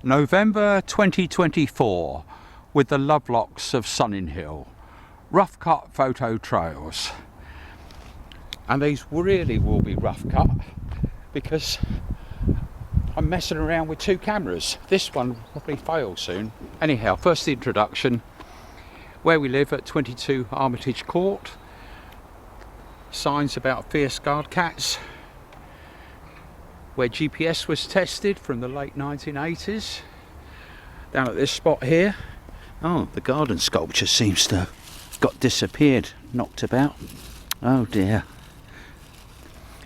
November 2024 with the Lovelocks of Sunninghill. Rough cut photo trails. And these really will be rough cut because I'm messing around with two cameras. This one will probably fail soon. Anyhow, first the introduction. Where we live at 22 Armitage Court. Signs about fierce guard cats. Where GPS was tested from the late 1980s. Down at this spot here. Oh, the garden sculpture seems to have got disappeared, knocked about. Oh dear.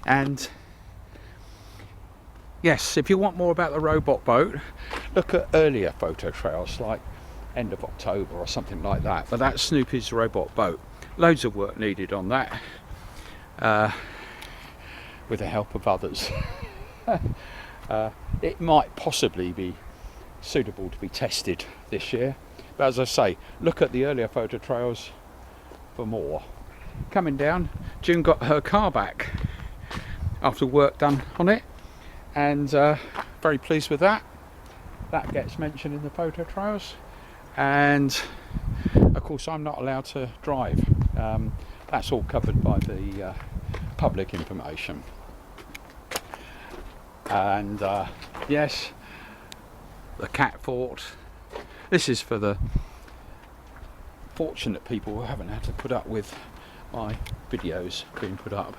And yes, if you want more about the robot boat, look at earlier photo trails like end of October or something like that. But that's Snoopy's robot boat. Loads of work needed on that, with the help of others. It might possibly be suitable to be tested this year, but as I say, look at the earlier photo trails for more. Coming down, June got her car back after work done on it, and very pleased with that. That gets mentioned in the photo trails, and of course I'm not allowed to drive. That's all covered by the public information. And yes, the cat fort. This is for the fortunate people who haven't had to put up with my videos being put up.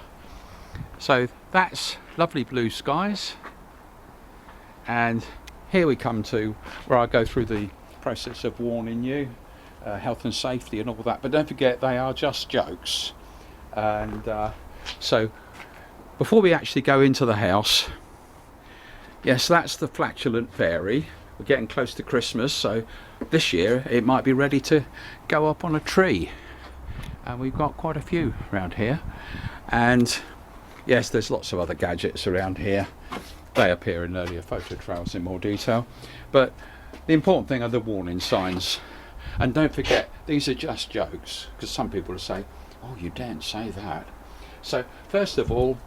So that's lovely blue skies, and here we come to where I go through the process of warning you, health and safety and all that, but don't forget they are just jokes. And so before we actually go into the house, yes, that's the flatulent fairy. We're getting close to Christmas, so this year it might be ready to go up on a tree, and we've got quite a few around here. And yes, there's lots of other gadgets around here. They appear in earlier photo trails in more detail, but the important thing are the warning signs. And don't forget, these are just jokes, because some people will say, oh, you daren't say that. So first of all,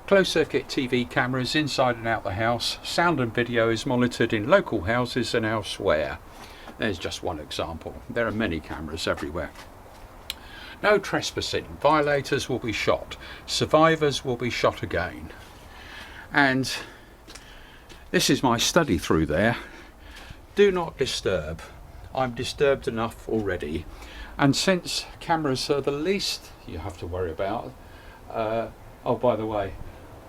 closed circuit TV cameras inside and out the house. Sound and video is monitored in local houses and elsewhere. There's just one example. There are many cameras everywhere. No trespassing. Violators will be shot. Survivors will be shot again. And this is my study through there. Do not disturb. I'm disturbed enough already. And since cameras are the least you have to worry about, oh, by the way,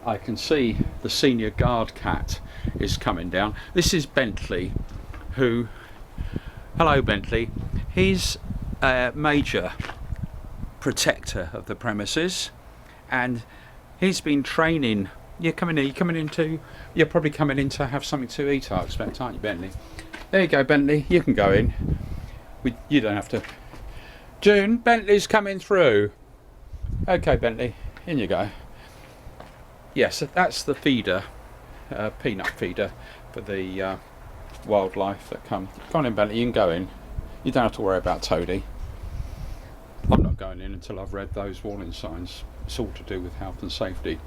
I can see the senior guard cat is coming down. This is Bentley, who, hello Bentley, he's a major protector of the premises, and he's been training. You're probably coming in to have something to eat, I expect, aren't you, Bentley? There you go, Bentley, you can go in. You don't have to. June, Bentley's coming through. Okay, Bentley, in you go. Yes, that's the feeder, peanut feeder for the wildlife that come. Come on in, Bentley, you can go in. You don't have to worry about Toadie. I'm not going in until I've read those warning signs. It's all to do with health and safety.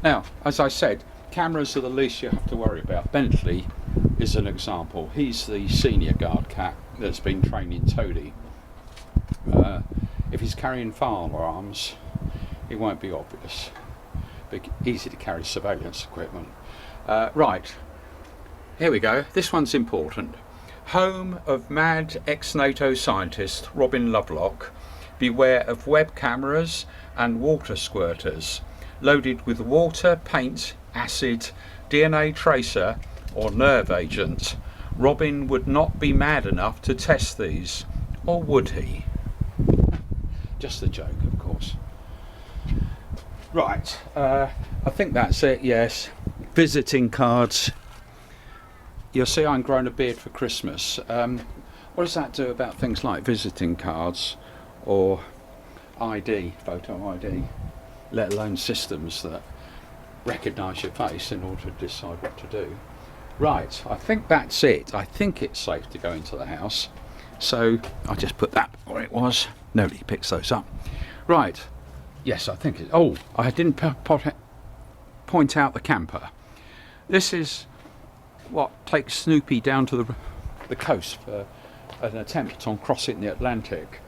Now, as I said, cameras are the least you have to worry about. Bentley is an example. He's the senior guard cat that's been training Toadie. If he's carrying firearms, it won't be obvious. Easy to carry surveillance equipment. Right, here we go. This one's important. Home of mad ex-NATO scientist Robin Lovelock. Beware of web cameras and water squirters loaded with water, paint, acid, DNA tracer or nerve agent. Robin would not be mad enough to test these, or would he? Just a joke, of course. Right, I think that's it, yes. Visiting cards. You'll see I'm growing a beard for Christmas. What does that do about things like visiting cards or ID, photo ID, let alone systems that recognise your face in order to decide what to do? Right, I think that's it. I think it's safe to go into the house. So I'll just put that where it was. Nobody picks those up. Right. Yes, I think it. Oh, I didn't point out the camper. This is take Snoopy down to the coast for an attempt on crossing the Atlantic,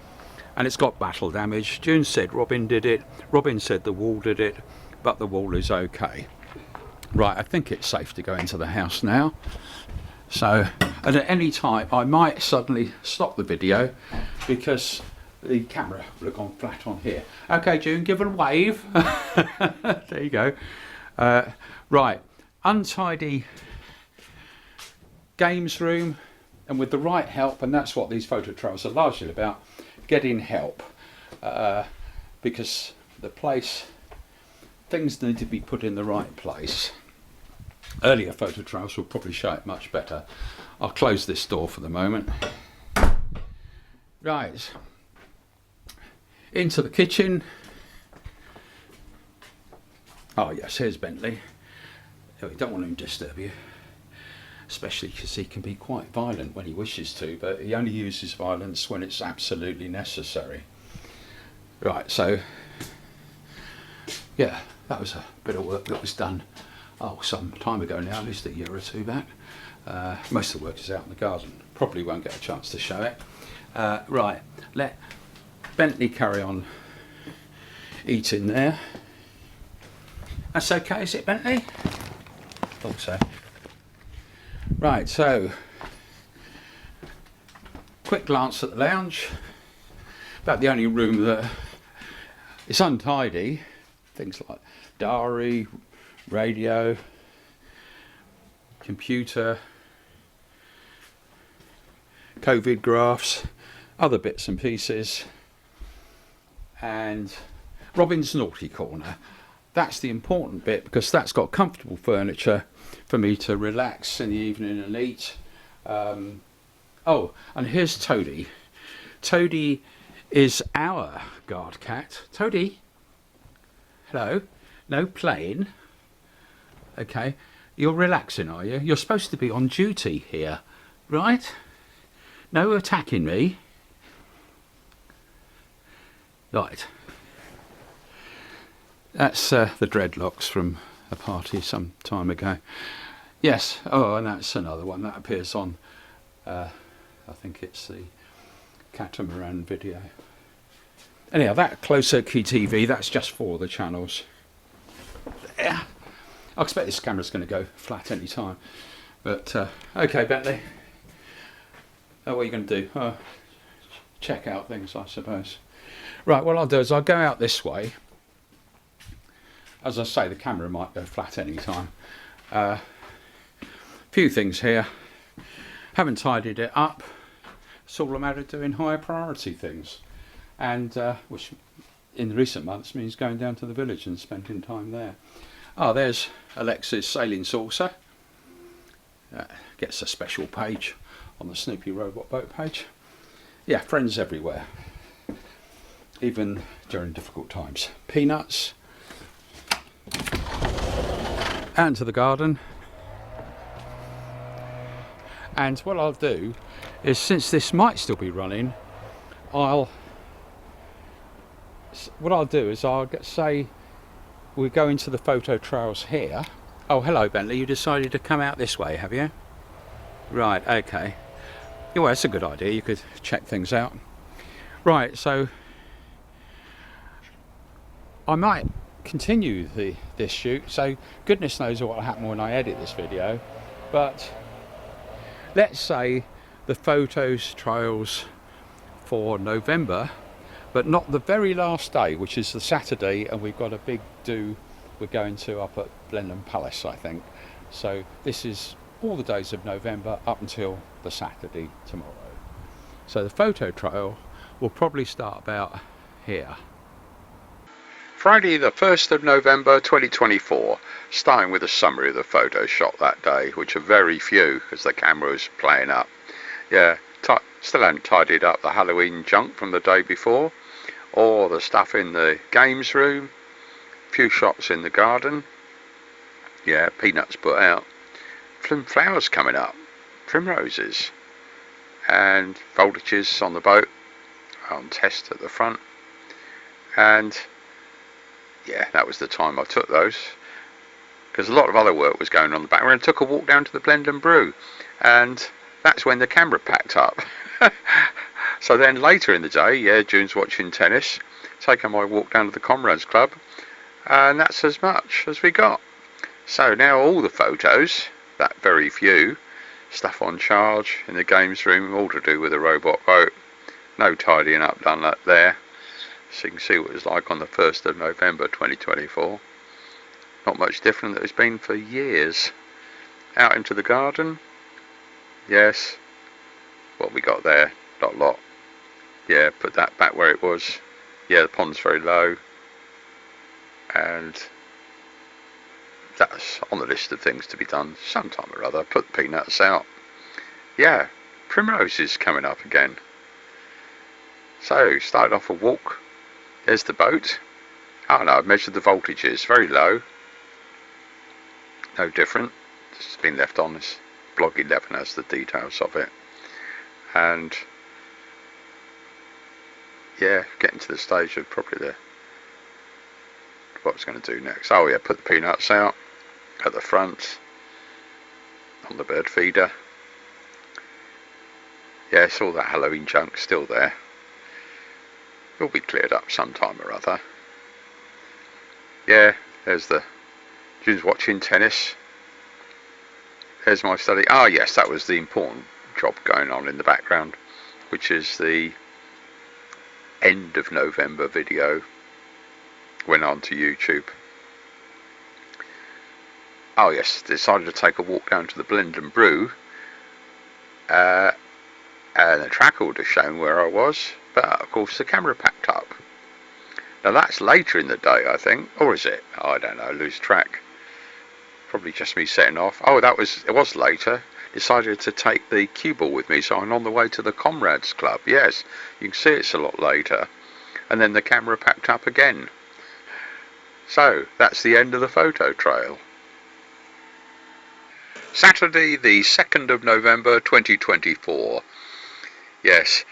and it's got battle damage. June said Robin did it. Robin said the wall did it, but the wall is okay. Right, I think it's safe to go into the house now. So, and at any time I might suddenly stop the video because the camera would have gone flat on here. Okay, June, give it a wave. There you go. Right, untidy games room, and with the right help, and that's what these photo trails are largely about, getting help, because the place, things need to be put in the right place. Earlier photo trails will probably show it much better. I'll close this door for the moment. Right, into the kitchen. Oh yes, here's Bentley. Oh, we don't want him to disturb you, especially because he can be quite violent when he wishes to, but he only uses violence when it's absolutely necessary. Right, so yeah, that was a bit of work that was done some time ago now, at least a year or two back. Most of the work is out in the garden. Probably won't get a chance to show it. Right, let Bentley carry on eating there. That's okay, is it, Bentley? Thought so. Right, so quick glance at the lounge. About the only room that is untidy. Things like diary, radio, computer, COVID graphs, other bits and pieces, and Robin's naughty corner. That's the important bit because that's got comfortable furniture for me to relax in the evening and eat. Oh, and here's Toadie. Toadie is our guard cat. Toadie, hello. No playing. Okay, you're relaxing, are you? You're supposed to be on duty here, right? No attacking me. Right. That's the dreadlocks from a party some time ago. Yes, oh, and that's another one that appears on, I think it's the Catamaran video. Anyhow, that closed circuit TV, that's just for the channels. Yeah. I expect this camera's going to go flat any time. But, okay, Bentley. Oh, what are you going to do? Check out things, I suppose. Right, what I'll do is I'll go out this way. As I say, the camera might go flat any time. Few things here. Haven't tidied it up. It's all a matter of doing higher priority things. And, which in recent months means going down to the village and spending time there. Oh, there's Alexa's sailing saucer. Gets a special page on the Snoopy Robot Boat page. Yeah, friends everywhere, even during difficult times. Peanuts. And to the garden. And what I'll do is, since this might still be running, I'll say we go into the photo trails here. Oh, hello Bentley, you decided to come out this way, have you? Right, okay. Yeah, well, that's a good idea, you could check things out. Right, so I might continue this shoot, so goodness knows what will happen when I edit this video, but let's say the photos trails for November, but not the very last day, which is the Saturday, and we've got a big do we're going to up at Blenheim Palace, I think. So this is all the days of November up until the Saturday tomorrow. So the photo trail will probably start about here. Friday the 1st of November 2024, starting with a summary of the photos shot that day, which are very few because the camera was playing up. Yeah, still haven't tidied up the Halloween junk from the day before, or the stuff in the games room. Few shots in the garden. Yeah, peanuts put out. Flowers coming up, primroses, and foliages on the boat, on test at the front. And yeah, that was the time I took those. because a lot of other work was going on in the background. I took a walk down to the Blend and Brew, and that's when the camera packed up. So then later in the day, yeah, June's watching tennis, taking my walk down to the Comrades Club, and that's as much as we got. So now all the photos, that very few, stuff on charge in the games room, all to do with a robot boat. No tidying up done up there. So you can see what it was like on the 1st of November 2024. Not much different than it's been for years. Out into the garden. Yes. What we got there. Lot. Yeah, put that back where it was. Yeah, the pond's very low. And that's on the list of things to be done sometime or other. Put the peanuts out. Yeah, primroses coming up again. So, started off a walk. There's the boat. Oh no, I've measured the voltages. Very low. No different. It's been left on. This blog 11 has the details of it. And yeah, getting to the stage of probably what I was going to do next. Oh yeah, put the peanuts out at the front on the bird feeder. Yes, all that Halloween junk still there. It'll be cleared up sometime or other. Yeah, there's the June's watching tennis. There's my study. Ah yes, that was the important job going on in the background, which is the end of November video. Went on to YouTube. Oh yes, decided to take a walk down to the Blend and Brew, and the tracker would have shown where I was, but of course the camera packed up. Now that's later in the day, I think, or is it? Oh, I don't know, lose track. Probably just me setting off. Oh, it was later. Decided to take the cue ball with me, so I'm on the way to the Comrades Club. Yes, you can see it's a lot later. And then the camera packed up again. So, that's the end of the photo trail. Saturday, the 2nd of November 2024. Yes,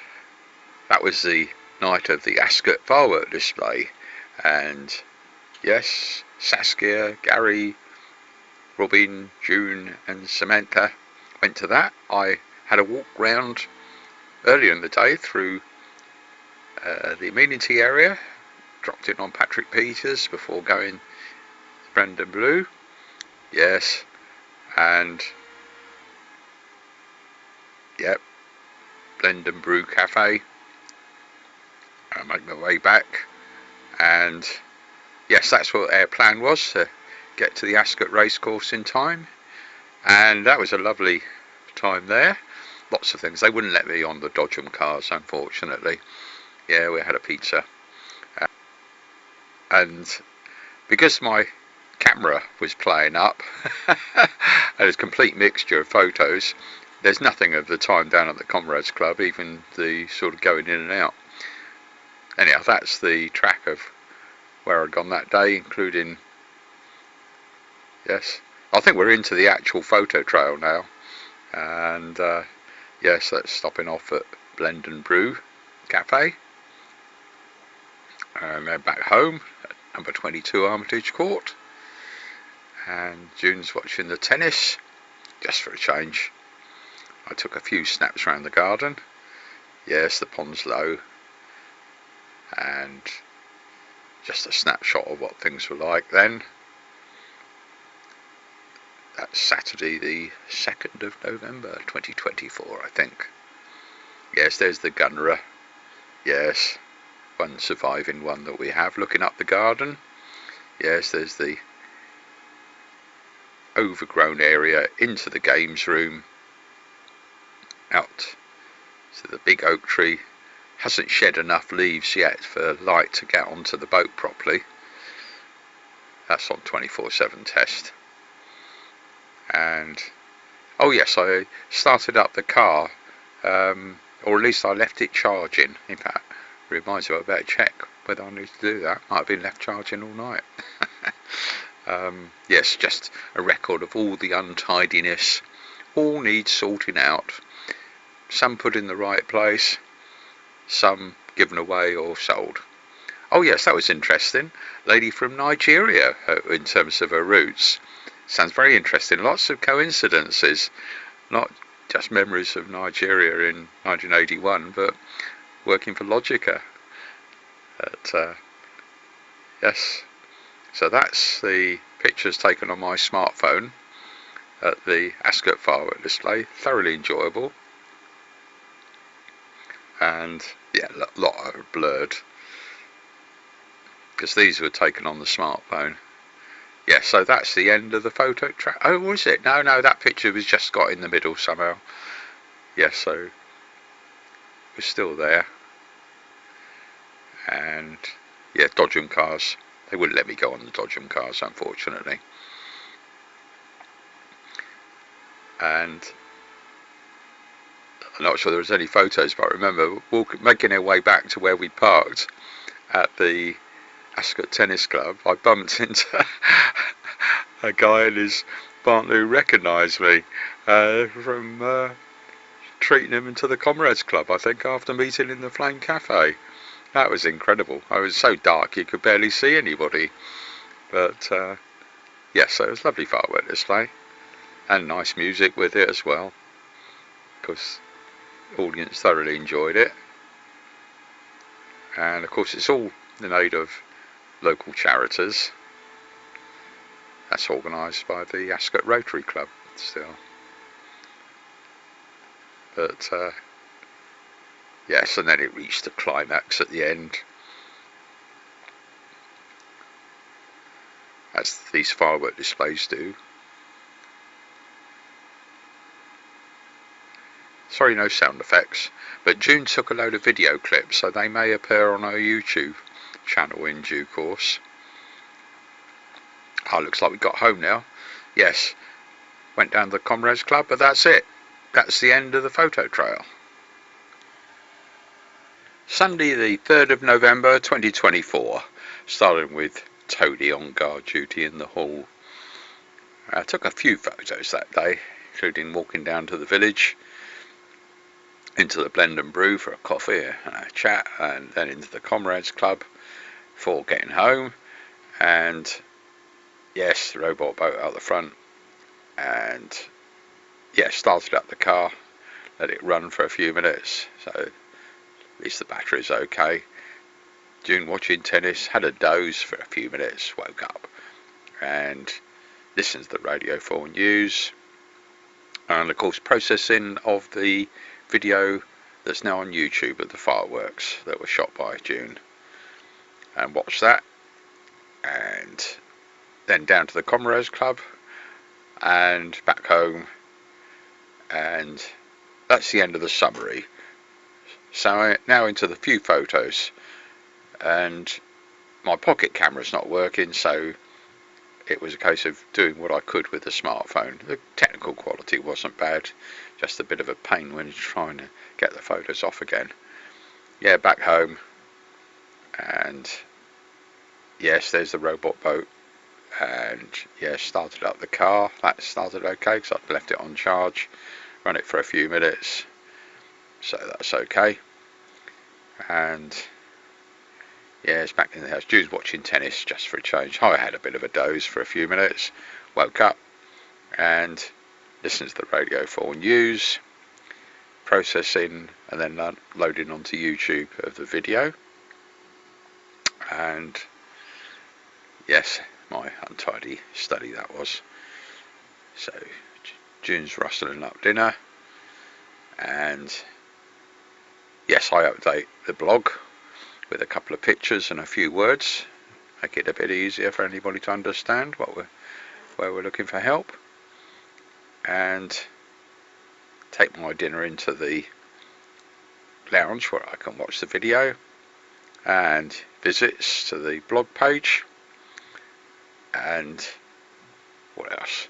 that was the night of the Ascot firework display. And yes, Saskia, Gary, Robin, June and Samantha went to that. I had a walk round earlier in the day through the amenity area, dropped in on Patrick Peters before going to Brandon Blue. Yes, and yep, Blend and Brew Cafe. I make my way back, and yes, that's what our plan was, to get to the Ascot racecourse in time, and that was a lovely time there. Lots of things. They wouldn't let me on the Dodgem cars, unfortunately. Yeah, we had a pizza, and because my camera was playing up and it's a complete mixture of photos, there's nothing of the time down at the Comrades Club, even the sort of going in and out. Anyhow, that's the track of where I'd gone that day, including, yes, I think we're into the actual photo trail now. And yes, that's stopping off at Blend and Brew Cafe, and then back home at number 22 Armitage Court. And June's watching the tennis, just for a change. I took a few snaps around the garden. Yes, the pond's low, and just a snapshot of what things were like then. That's Saturday the 2nd of November 2024, I think. Yes, there's the Gunnerer. Yes, one surviving one that we have, looking up the garden. Yes, there's the overgrown area into the games room, out to the big oak tree. Hasn't shed enough leaves yet for light to get onto the boat properly. That's on 24/7 test. And oh yes, I started up the car, or at least I left it charging. In fact, it reminds me I better check whether I need to do that. Might have been left charging all night. Yes, just a record of all the untidiness. All needs sorting out. Some put in the right place, some given away or sold. Oh yes, that was interesting. Lady from Nigeria, in terms of her roots. Sounds very interesting. Lots of coincidences, not just memories of Nigeria in 1981, but working for Logica. Yes, so that's the pictures taken on my smartphone at the Ascot firework display. Thoroughly enjoyable, and yeah, a lot are blurred because these were taken on the smartphone. Yeah, so that's the end of the photo track. Oh, was it? No, that picture was just got in the middle somehow. Yeah, so we're still there. And yeah, Dodgem cars. They wouldn't let me go on the Dodgem cars, unfortunately. And I'm not sure there was any photos, but I remember making our way back to where we parked at the Ascot Tennis Club. I bumped into a guy and his partner who recognised me from treating him into the Comrades Club, I think, after meeting in the Flame Cafe. That was incredible. It was so dark you could barely see anybody. But yes, so it was a lovely firework display. And nice music with it as well. Because the audience thoroughly enjoyed it. And of course it's all in aid of local charities. That's organised by the Ascot Rotary Club still. But yes, and then it reached the climax at the end, as these firework displays do. Sorry, no sound effects, but June took a load of video clips, so they may appear on our YouTube channel in due course. Oh, looks like we got home now. Yes, went down to the Comrades Club, but that's it. That's the end of the photo trail. Sunday the 3rd of November 2024, starting with Toadie on guard duty in the hall. I took a few photos that day, including walking down to the village, into the Blend and Brew for a coffee and a chat, and then into the Comrades Club before getting home. And yes, the robot boat out the front, and yes, started up the car, let it run for a few minutes, so at least the battery's okay. June watching tennis, had a doze for a few minutes, woke up and listened to the Radio 4 news, and of course processing of the video that's now on YouTube of the fireworks that were shot by June, and watched that, and then down to the Comrades Club and back home, and that's the end of the summary. So now into the few photos, and my pocket camera's not working, so it was a case of doing what I could with the smartphone. The technical quality wasn't bad, just a bit of a pain when you're trying to get the photos off again. Yeah, back home, and yes, there's the robot boat, and yeah, started up the car. That started okay because I'd left it on charge, run it for a few minutes, so that's okay. And yeah, it's back in the house. Jude's watching tennis just for a change. I had a bit of a doze for a few minutes, woke up and listened to the Radio 4 news, processing and then loading onto YouTube of the video. And yes, my untidy study that was. So June's rustling up dinner, and yes, I update the blog with a couple of pictures and a few words, make it a bit easier for anybody to understand where we're looking for help, and take my dinner into the lounge where I can watch the video, and visits to the blog page, and what else?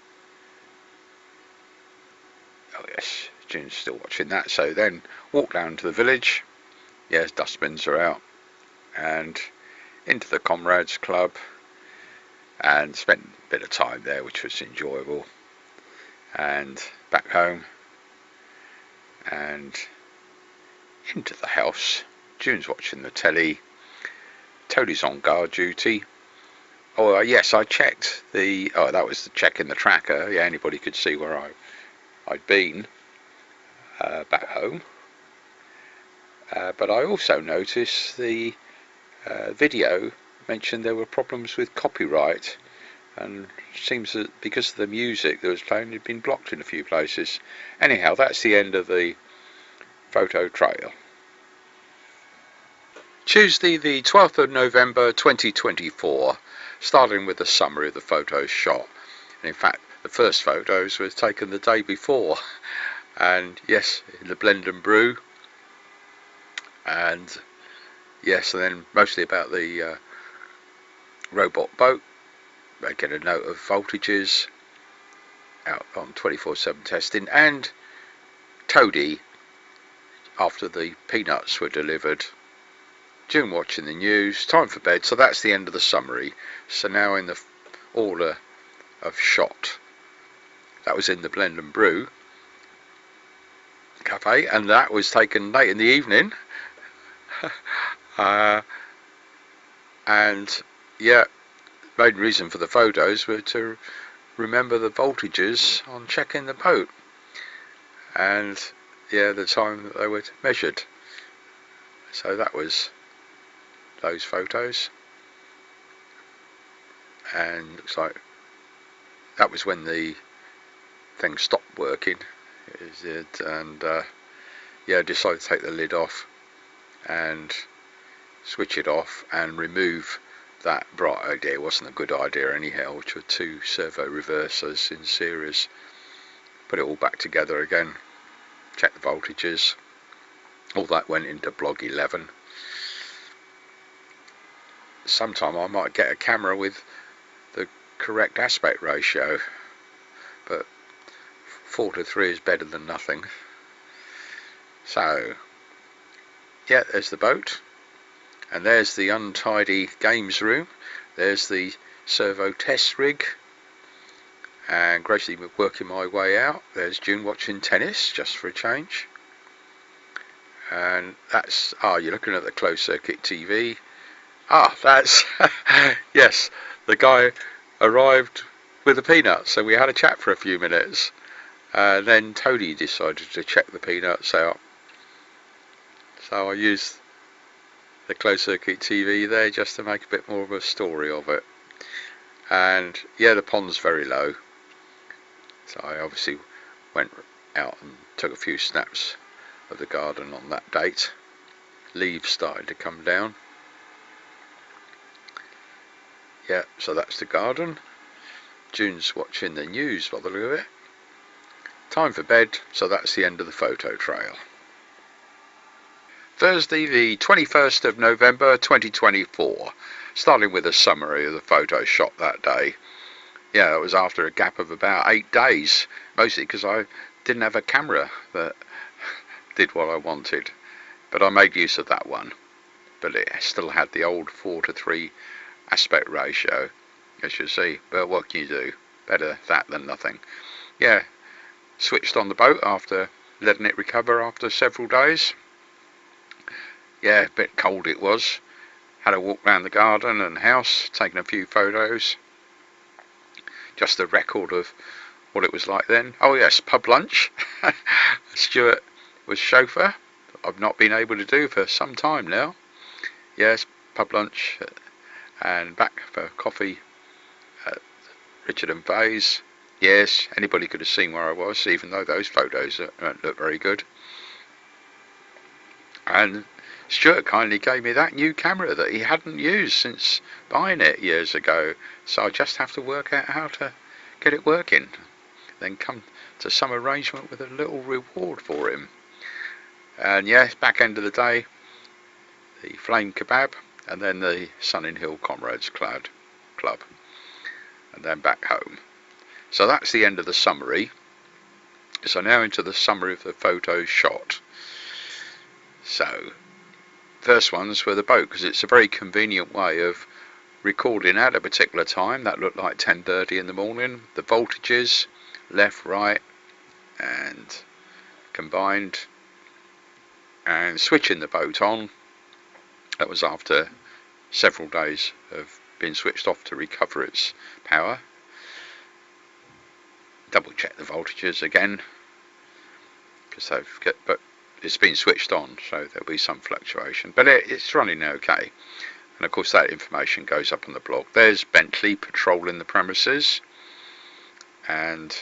Oh yes, June's still watching that. So then walk down to the village. Yes, dustbins are out, and into the Comrades Club, and spent a bit of time there, which was enjoyable, and back home and into the house. June's watching the telly, Toadie's on guard duty, Oh yes, I checked the. Oh, that was the check in the tracker. Yeah, anybody could see where I'd been back home. But I also noticed the video mentioned there were problems with copyright, and it seems that because of the music that was playing, it had been blocked in a few places. Anyhow, that's the end of the photo trail. Tuesday, the 12th of November 2024, starting with a summary of the photos shot. And in fact, the first photos were taken the day before, and yes, in the Blend and Brew, and yes, and then mostly about the robot boat. I get a note of voltages out on 24/7 testing, and Toadie after the peanuts were delivered. June watching the news, time for bed. So that's the end of the summary. So now in the order of shot, that was in the Blend and Brew cafe, and that was taken late in the evening. And yeah, main reason for the photos were to remember the voltages on checking the boat, and yeah, the time that they were measured. So that was those photos, and looks like that was when the thing stopped working. And yeah, decided to take the lid off and switch it off and remove that bright idea. It wasn't a good idea anyhow, which were two servo reversers in series. Put it all back together again, check the voltages, all that went into blog 11. Sometime I might get a camera with the correct aspect ratio, but 4:3 is better than nothing. So yeah, there's the boat, and there's the untidy games room, there's the servo test rig, and gradually working my way out. There's June watching tennis just for a change, and that's you're looking at the closed circuit TV. That's yes, the guy arrived with the peanuts, so we had a chat for a few minutes. Then Toadie decided to check the peanuts out, so I used the closed circuit TV there just to make a bit more of a story of it. And yeah, the pond's very low, so I obviously went out and took a few snaps of the garden on that date. Leaves started to come down. Yeah, so that's the garden. June's watching the news by the look of it. Time for bed, so that's the end of the photo trail. Thursday, the 21st of November 2024, starting with a summary of the photos shot that day. Yeah, it was after a gap of about 8 days, mostly because I didn't have a camera that did what I wanted, but I made use of that one. But it still had the old 4:3 aspect ratio, as you see, but what can you do? Better that than nothing. Yeah, switched on the boat after letting it recover after several days. Yeah, a bit cold it was. Had a walk round the garden and house, taking a few photos. Just a record of what it was like then. Oh yes, pub lunch. Stuart was chauffeur. I've not been able to do for some time now. Yes, pub lunch, and back for coffee at Richard and Faye's. Yes, anybody could have seen where I was, even though those photos don't look very good. And Stuart kindly gave me that new camera that he hadn't used since buying it years ago, so I just have to work out how to get it working, then come to some arrangement with a little reward for him. And yes, back end of the day, the flame kebab, and then the Sunninghill Comrades Club, and then back home. So that's the end of the summary. So now into the summary of the photos shot. So first ones were the boat, because it's a very convenient way of recording at a particular time. That looked like 10:30 in the morning. The voltages, left, right, and combined, and switching the boat on. That was after several days of been switched off to recover its power. Double check the voltages again, because but it's been switched on, so there'll be some fluctuation, but it's running okay. And of course that information goes up on the blog. There's Bentley patrolling the premises, and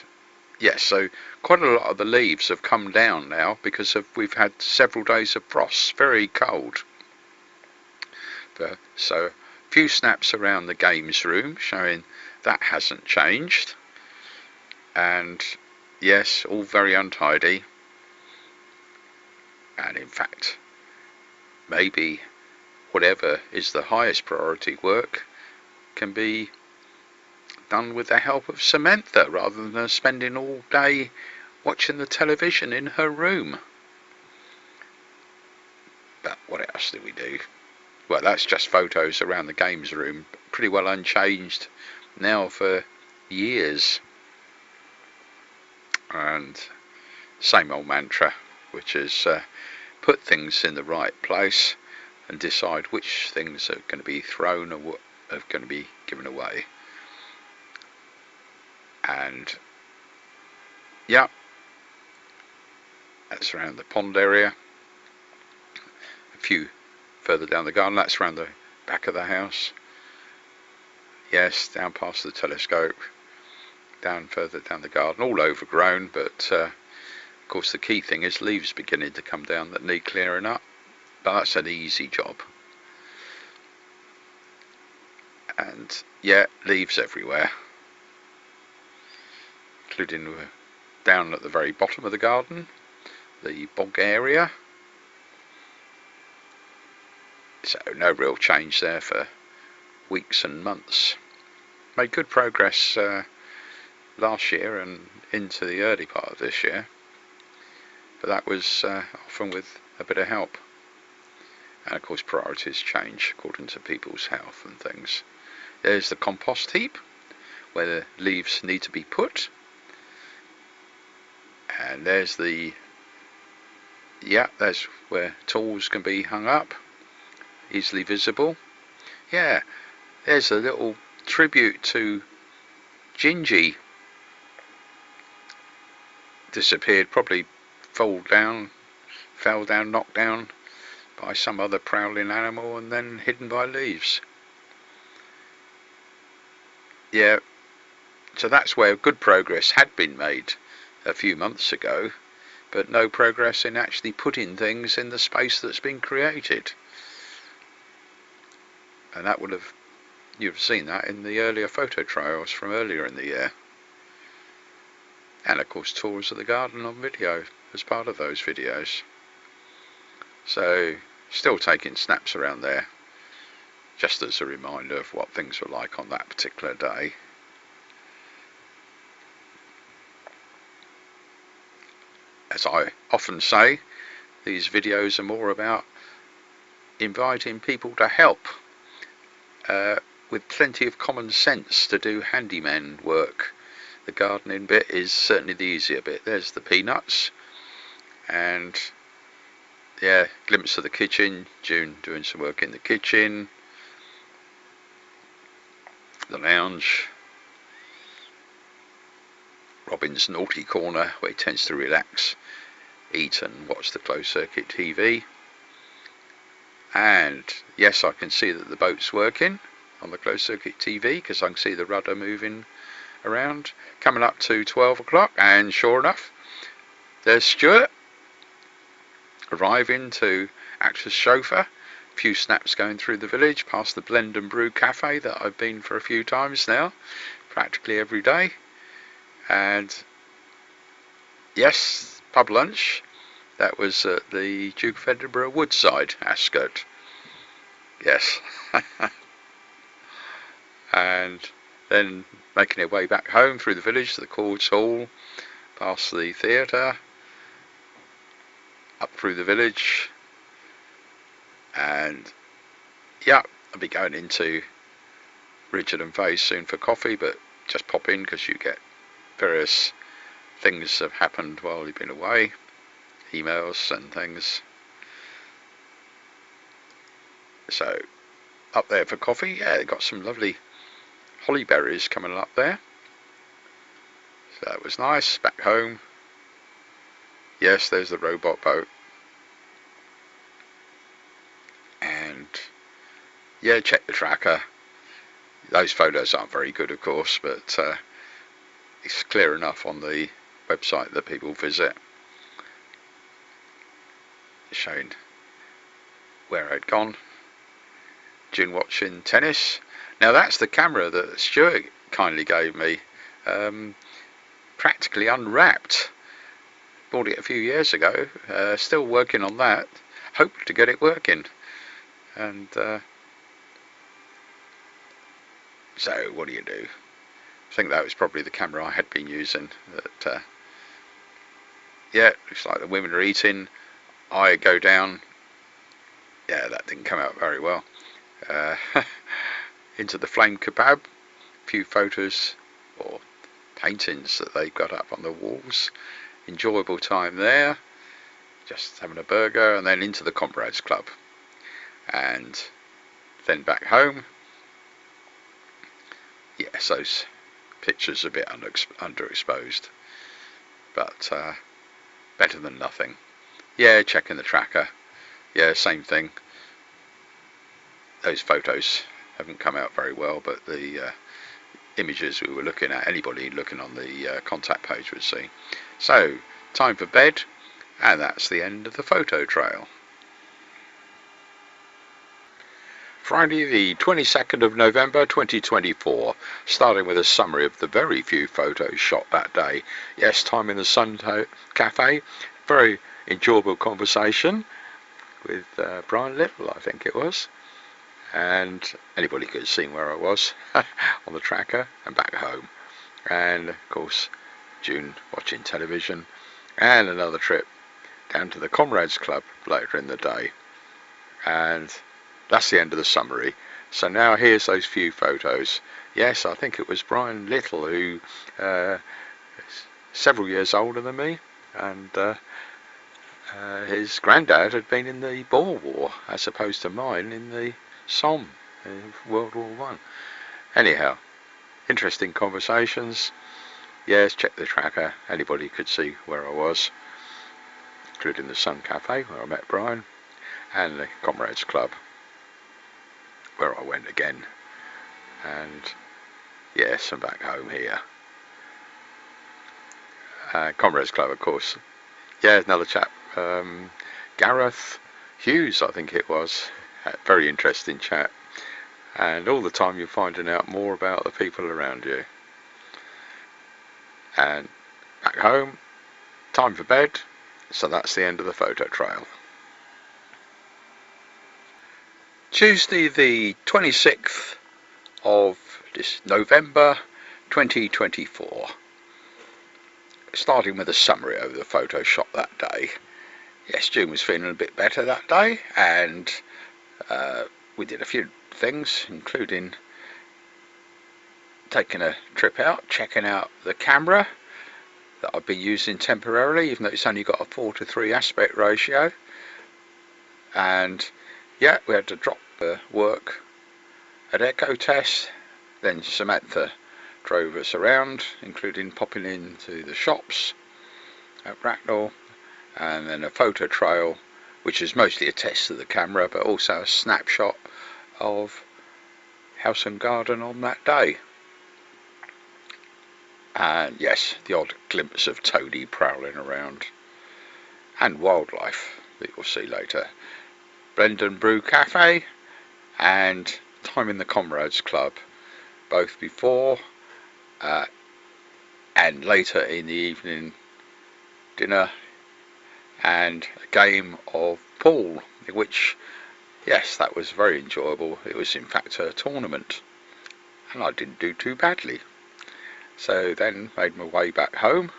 yes, so quite a lot of the leaves have come down now because we've had several days of frost, very cold. So a few snaps around the games room showing that hasn't changed, and yes, all very untidy. And in fact, maybe whatever is the highest priority work can be done with the help of Samantha, rather than her spending all day watching the television in her room. But what else do we do? Well, that's just photos around the games room, pretty well unchanged now for years. And same old mantra, which is put things in the right place and decide which things are going to be thrown or what are going to be given away. And yeah, that's around the pond area. A few further down the garden, that's around the back of the house. Yes, down past the telescope, down further down the garden, all overgrown, but of course the key thing is leaves beginning to come down that need clearing up, but that's an easy job. And yeah, leaves everywhere, including down at the very bottom of the garden, the bog area. So no real change there for weeks and months. Made good progress last year and into the early part of this year, but that was often with a bit of help. And of course priorities change according to people's health and things. There's the compost heap where the leaves need to be put, and there's there's where tools can be hung up, easily visible. Yeah, there's a little tribute to Gingy. Disappeared, probably fell down, knocked down by some other prowling animal and then hidden by leaves. Yeah, so that's where good progress had been made a few months ago, but no progress in actually putting things in the space that's been created. And that you've seen that in the earlier photo trials from earlier in the year. And of course tours of the garden on video as part of those videos. So still taking snaps around there, just as a reminder of what things were like on that particular day. As I often say, these videos are more about inviting people to help with plenty of common sense to do handyman work. The gardening bit is certainly the easier bit. There's the peanuts, and yeah, glimpse of the kitchen, June doing some work in the kitchen, the lounge, Robin's naughty corner where he tends to relax, eat and watch the closed circuit TV. And yes, I can see that the boat's working on the closed circuit TV because I can see the rudder moving around. Coming up to 12 o'clock, and sure enough, there's Stuart arriving to act as chauffeur. A few snaps going through the village past the Blend and Brew cafe that I've been for a few times now, practically every day. And yes, pub lunch, that was at the Duke of Edinburgh Woodside, Ascot. Yes. And then making their way back home through the village to the Courts Hall, past the theatre, up through the village, and yeah, I'll be going into Richard and Faye soon for coffee, but just pop in because you get various things that have happened while you've been away, emails and things. So up there for coffee. Yeah, they've got some lovely holly berries coming up there. So that was nice. Back home. Yes, there's the robot boat. And yeah, check the tracker. Those photos aren't very good, of course, but it's clear enough on the website that people visit, showing where I'd gone. June watching tennis. Now that's the camera that Stuart kindly gave me, practically unwrapped. Bought it a few years ago, still working on that. Hope to get it working. And so what do you do? I think that was probably the camera I had been using. But yeah, looks like the women are eating. I go down. Yeah, that didn't come out very well. Into the flame kebab. A few photos or paintings that they've got up on the walls. Enjoyable time there. Just having a burger, and then into the Comrades Club. And then back home. Yes, those pictures are a bit underexposed, but better than nothing. Yeah, checking the tracker. Yeah, same thing. Those photos haven't come out very well, but the images we were looking at, anybody looking on the contact page would see. So, time for bed, and that's the end of the photo trail. Friday the 22nd of November 2024, starting with a summary of the very few photos shot that day. Yes, time in the Sun Cafe, very enjoyable conversation with Brian Little, I think it was, and anybody could have seen where I was on the tracker, and back home. And of course June watching television, and another trip down to the Comrades Club later in the day. And that's the end of the summary. So now here's those few photos. Yes, I think it was Brian Little, who is several years older than me, and his granddad had been in the Boer War, as opposed to mine in the Somme, World War One. Anyhow, interesting conversations. Yes, check the tracker. Anybody could see where I was, including the Sun Cafe, where I met Brian, and the Comrades Club, where I went again. And yes, I'm back home here. Comrades Club, of course. Yeah, another chap, Gareth Hughes, I think it was. Very interesting chat. And all the time you're finding out more about the people around you. And back home, time for bed. So that's the end of the photo trail. Tuesday the 26th of November 2024. Starting with a summary over the photo shot that day. Yes, June was feeling a bit better that day, and we did a few things, including taking a trip out, checking out the camera that I've been using temporarily, even though it's only got a 4:3 aspect ratio. And yeah, we had to drop the work at Echo Test. Then Samantha drove us around, including popping into the shops at Bracknell, and then a photo trail, which is mostly a test of the camera, but also a snapshot of house and garden on that day. And yes, the odd glimpse of toady prowling around, and wildlife that you'll see later. Blend and Brew Cafe, and time in the Comrades Club, both before and later in the evening dinner, and a game of pool, which, yes, that was very enjoyable. It was in fact a tournament, and I didn't do too badly. So then made my way back home,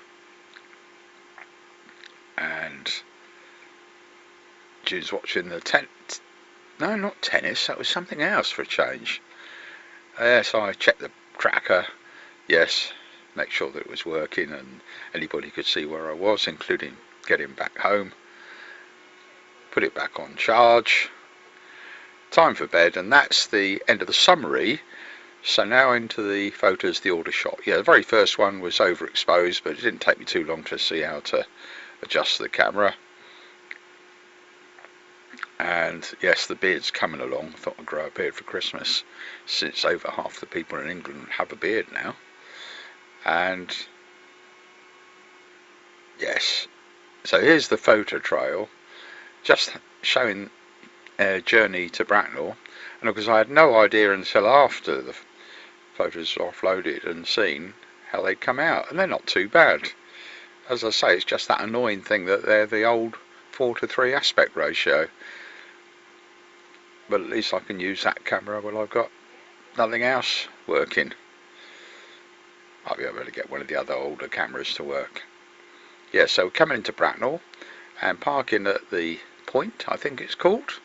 and June's watching the no, not tennis, that was something else for a change. So I checked the tracker, yes, make sure that it was working and anybody could see where I was, including getting back home. Put it back on charge. time for bed, and that's the end of the summary. So now into the photos, the order shot. Yeah, the very first one was overexposed, but it didn't take me too long to see how to adjust the camera. And yes, the beard's coming along. I thought I'd grow a beard for Christmas, since over half the people in England have a beard now. And yes, so here's the photo trail, just showing a journey to Bracknell. And because I had no idea until after the photos were offloaded and seen how they'd come out, and they're not too bad. As I say, it's just that annoying thing that they're the old 4:3 aspect ratio. But at least I can use that camera while I've got nothing else working. I'll be able to get one of the other older cameras to work. Yeah, so coming into Bracknell and parking at the Point, I think it's called,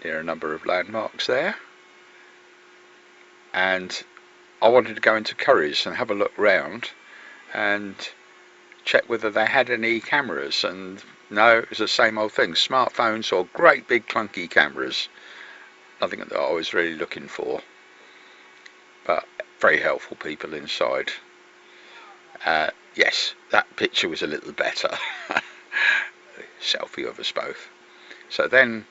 near a number of landmarks there. And I wanted to go into Curry's and have a look round and check whether they had any cameras, and no, it was the same old thing. Smartphones or great big clunky cameras. Nothing that I was really looking for, but very helpful people inside. Yes, that picture was a little better. Selfie of us both. So then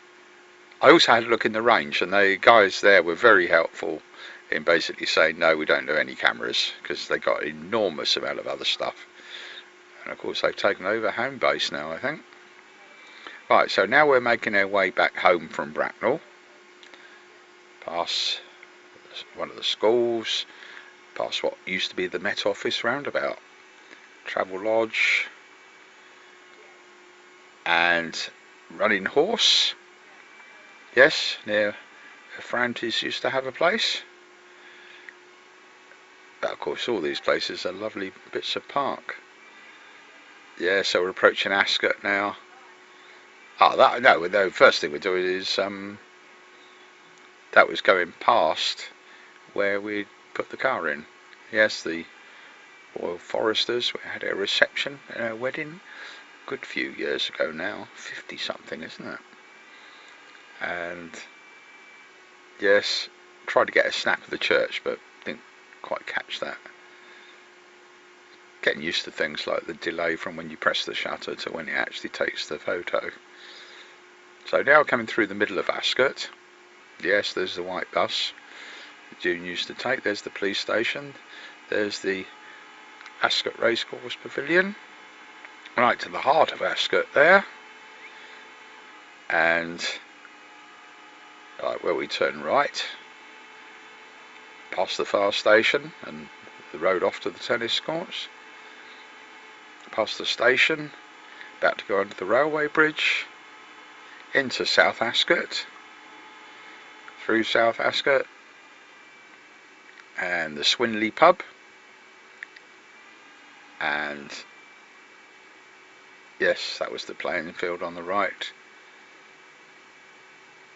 I also had a look in the range, and the guys there were very helpful in basically saying, no, we don't do any cameras, because they got an enormous amount of other stuff. And of course they've taken over home base now, I think. Right, so now we're making our way back home from Bracknell, past one of the schools, past what used to be the Met Office roundabout, Travel Lodge, and Running Horse. Yes, near Frantis used to have a place. But of course all these places are lovely bits of park. Yeah, so we're approaching Ascot now. The first thing we're doing is that was going past where we put the car in. Yes, the Royal Foresters. We had a reception at our wedding a good few years ago now, 50 something, isn't it? And yes, tried to get a snap of the church, but didn't quite catch that. Getting used to things like the delay from when you press the shutter to when it actually takes the photo. So now coming through the middle of Ascot. Yes, there's the white bus June used to take. There's the police station. There's the Ascot Racecourse Pavilion. Right to the heart of Ascot there. And right where we turn right, past the fire station and the road off to the tennis courts. Past the station, about to go under the railway bridge, into South Ascot, through South Ascot, and the Swinley pub, and yes, that was the playing field on the right,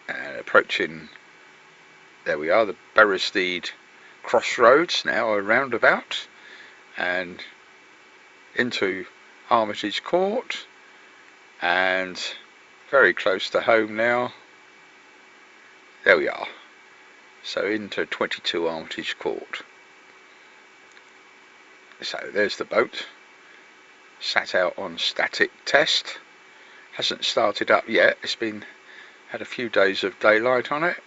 and approaching, there we are, the Berristede crossroads, now a roundabout, and into Armitage Court, and very close to home now. There we are. So into 22 Armitage Court. So there's the boat, sat out on static test. Hasn't started up yet. It's had a few days of daylight on it.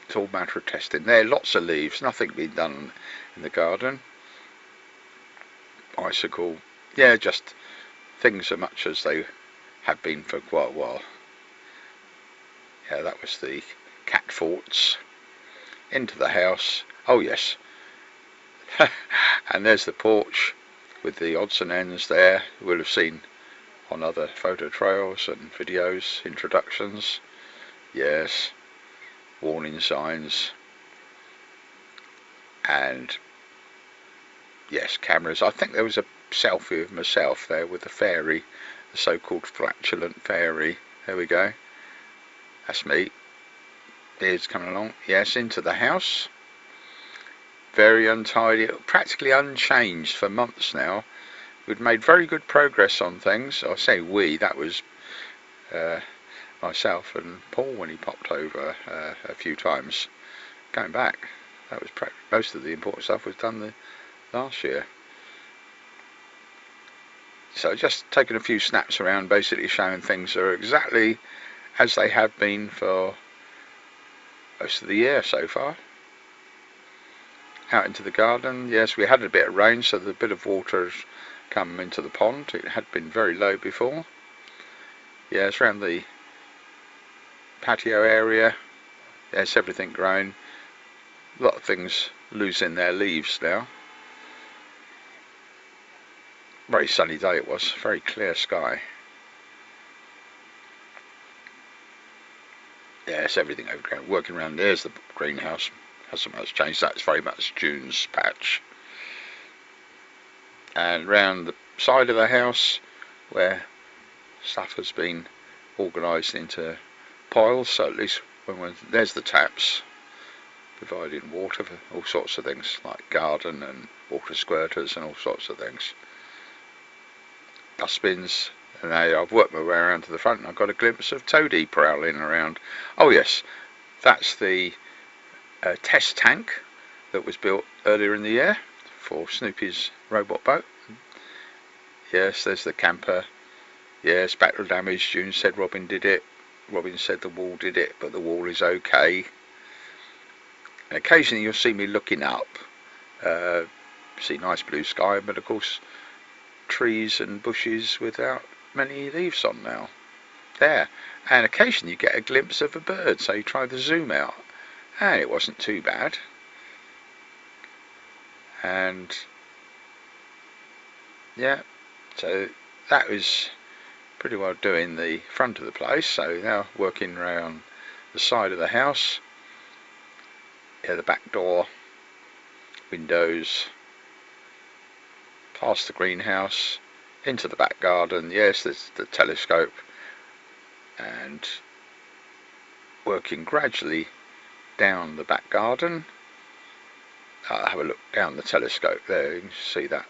It's all matter of testing. There, lots of leaves, nothing been done in the garden. Bicycle. Yeah, just things as much as they have been for quite a while. Yeah, that was the cat forts. Into the house. Oh yes. And there's the porch with the odds and ends there. You will have seen on other photo trails and videos, introductions. Yes. Warning signs. And yes, cameras. I think there was a selfie of myself there with the fairy, the so-called flatulent fairy. There we go. That's me. Beard's coming along. Yes, into the house. Very untidy, practically unchanged for months now. We'd made very good progress on things. I say we, that was myself and Paul when he popped over a few times. Going back, that was most of the important stuff was done last year. So just taking a few snaps around, basically showing things are exactly as they have been for most of the year so far. Out into the garden, yes, we had a bit of rain, so the bit of water has come into the pond. It had been very low before. Yes, around the patio area, yes, everything growing. A lot of things losing their leaves now. Very sunny day it was, very clear sky. Yes, everything over working around. There's the greenhouse. Hasn't much changed. That's very much June's patch. And round the side of the house, where stuff has been organised into piles, so at least there's the taps, providing water for all sorts of things like garden and water squirters and all sorts of things. Dustbins. And I've worked my way around to the front and I've got a glimpse of Toadie prowling around. Oh yes, that's the test tank that was built earlier in the year for Snoopy's robot boat. Yes, there's the camper. Yes, battle damage. June said Robin did it. Robin said the wall did it, but the wall is okay. And occasionally you'll see me looking up. See nice blue sky, but of course trees and bushes without many leaves on now. There. And occasionally you get a glimpse of a bird, so you try the zoom out. And it wasn't too bad. And yeah, so that was pretty well doing the front of the place. So now working around the side of the house. Yeah, the back door, windows, past the greenhouse, into the back garden. Yes, there's the telescope, and working gradually down the back garden. I'll have a look down the telescope there. You can see that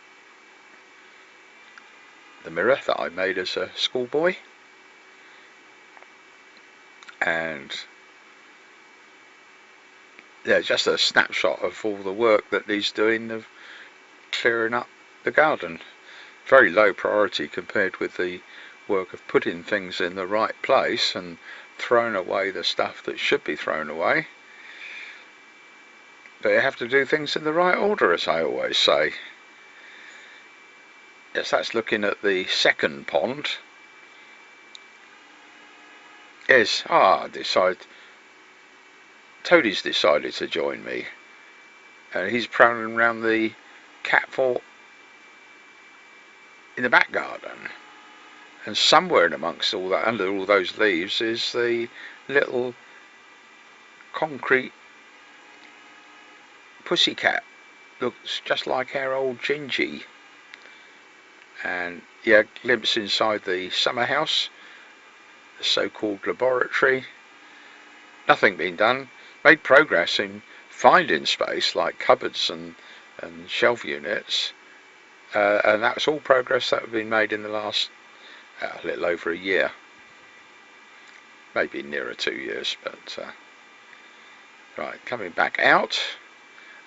the mirror that I made as a schoolboy, and yeah, just a snapshot of all the work that he's doing of clearing up the garden. Very low priority compared with the work of putting things in the right place and throwing away the stuff that should be thrown away. But you have to do things in the right order, as I always say. Yes, that's looking at the second pond. Yes, Toadie's decided to join me. And he's prowling around the catfort in the back garden. And somewhere in amongst all that, under all those leaves, is the little concrete pussycat. Looks just like our old Gingy. And yeah, glimpse inside the summer house, the so-called laboratory. Nothing being done. Made progress in finding space like cupboards and shelf units, and that's all progress that have been made in the last a little over a year, maybe nearer 2 years. But right, coming back out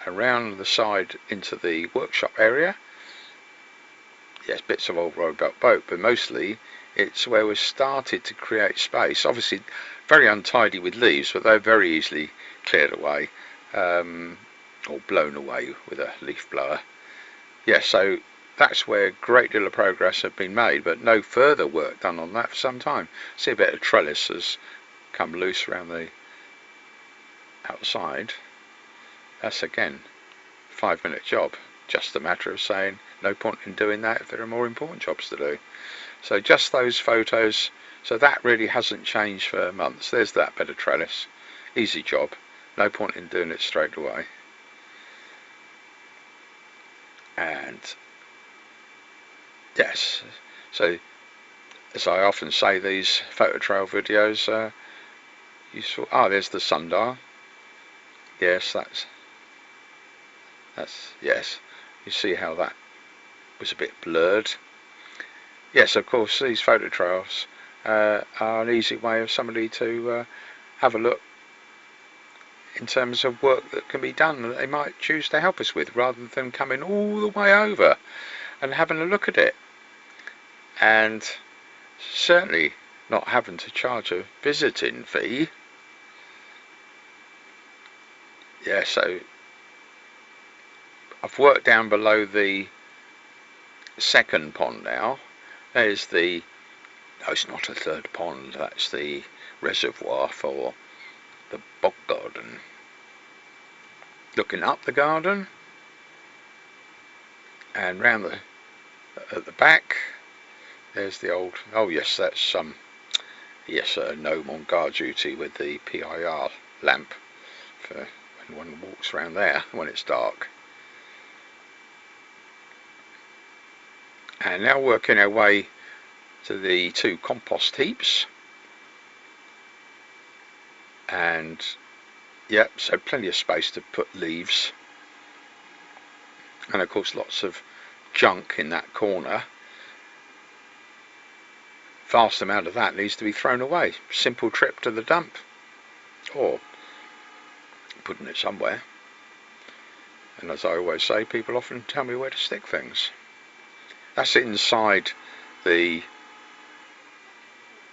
around the side into the workshop area. Yes, bits of old robot boat, but mostly it's where we started to create space. Obviously very untidy with leaves, but they're very easily cleared away, or blown away with a leaf blower. Yes, so that's where a great deal of progress had been made, but no further work done on that for some time. See, a bit of trellis has come loose around the outside. That's again 5-minute job. Just a matter of saying no point in doing that if there are more important jobs to do. So just those photos. So that really hasn't changed for months. There's that bit of trellis. Easy job. No point in doing it straight away. And yes, so as I often say, these photo trail videos, you saw, there's the sundial. Yes, that's yes. You see how that was a bit blurred. Yes, of course, these photo trails are an easy way of somebody to have a look in terms of work that can be done that they might choose to help us with, rather than coming all the way over and having a look at it, and certainly not having to charge a visiting fee. Yeah, so I've worked down below the second pond now. There's the, no, it's not a third pond, that's the reservoir for the bog garden. Looking up the garden, and round at the back, there's the old, oh yes, that's yes, a gnome on guard duty with the PIR lamp for when one walks around there when it's dark. And now working our way to the 2 compost heaps, and yep, so plenty of space to put leaves, and of course lots of junk in that corner. Vast amount of that needs to be thrown away. Simple trip to the dump, or putting it somewhere. And as I always say, people often tell me where to stick things. That's inside the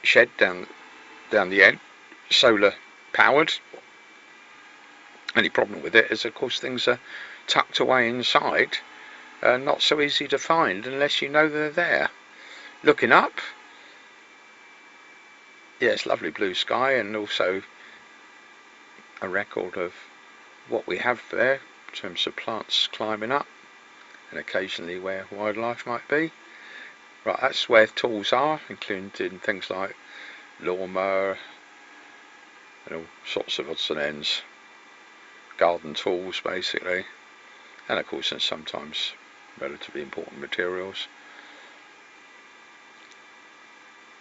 shed down the end, solar powered. Only problem with it is, of course, things are tucked away inside, not so easy to find unless you know they're there. Looking up, yes, lovely blue sky, and also a record of what we have there in terms of plants climbing up, and occasionally where wildlife might be. Right, that's where tools are, including things like lawnmower and all sorts of odds and ends, garden tools basically, and of course and sometimes relatively important materials.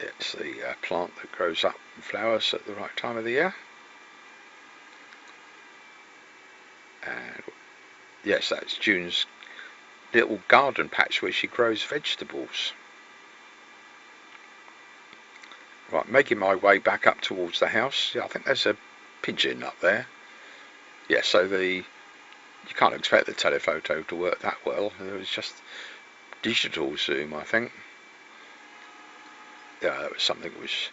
It's the plant that grows up and flowers at the right time of the year. And yes, that's June's little garden patch where she grows vegetables. Right, making my way back up towards the house. Yeah, I think there's a pigeon up there. Yeah, so you can't expect the telephoto to work that well. It was just digital zoom, I think. Yeah, that was something that was,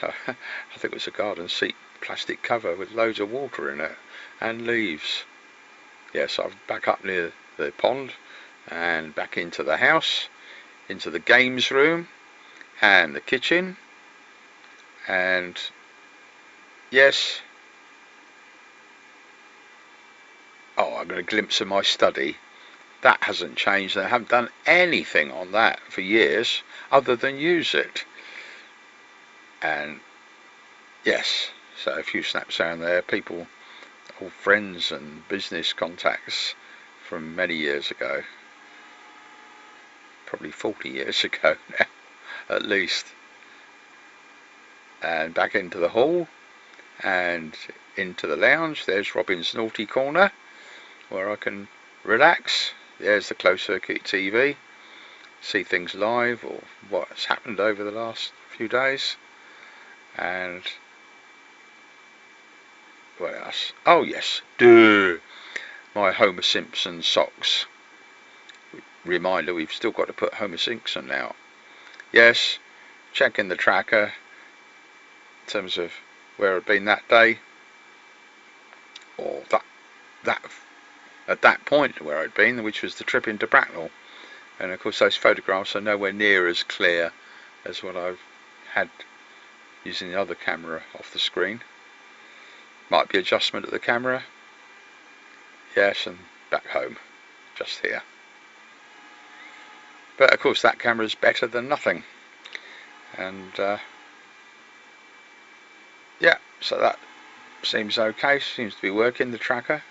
I think it was a garden seat plastic cover with loads of water in it and leaves. Yeah, so I'm back up near the pond and back into the house, into the games room and the kitchen, and yes, oh, I got a glimpse of my study. That hasn't changed. I haven't done anything on that for years other than use it. And yes, so a few snaps down there, people, old friends and business contacts from many years ago, probably 40 years ago now at least. And back into the hall and into the lounge. There's Robin's naughty corner where I can relax. There's the closed circuit TV, see things live or what's happened over the last few days. And what else? Oh yes, my Homer Simpson socks. Reminder, we've still got to put Homer Simpson out. Yes, checking the tracker in terms of where I'd been that day, or that at that point where I'd been, which was the trip into Bracknell. And of course those photographs are nowhere near as clear as what I've had using the other camera off the screen. Might be adjustment of the camera. Yes, and back home, just here. But of course that camera is better than nothing. And yeah, so that seems okay, seems to be working, the tracker.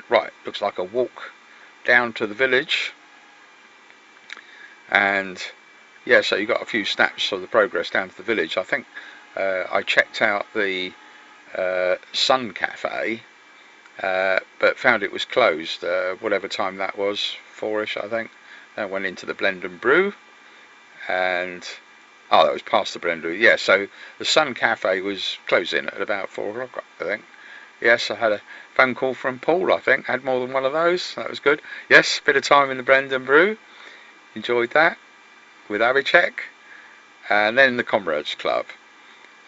Right, looks like a walk down to the village. And yeah, so you got a few snaps of the progress down to the village. I think I checked out the Sun Cafe, but found it was closed, whatever time that was, 4ish I think. I went into the Blend and Brew, and oh, that was past the Blender. Yeah, so the Sun Cafe was closing at about 4 o'clock, I think. Yes, I had a phone call from Paul, I think. Had more than one of those. That was good. Yes, bit of time in the Blend and Brew. Enjoyed that with Abhishek. And then the Comrades Club.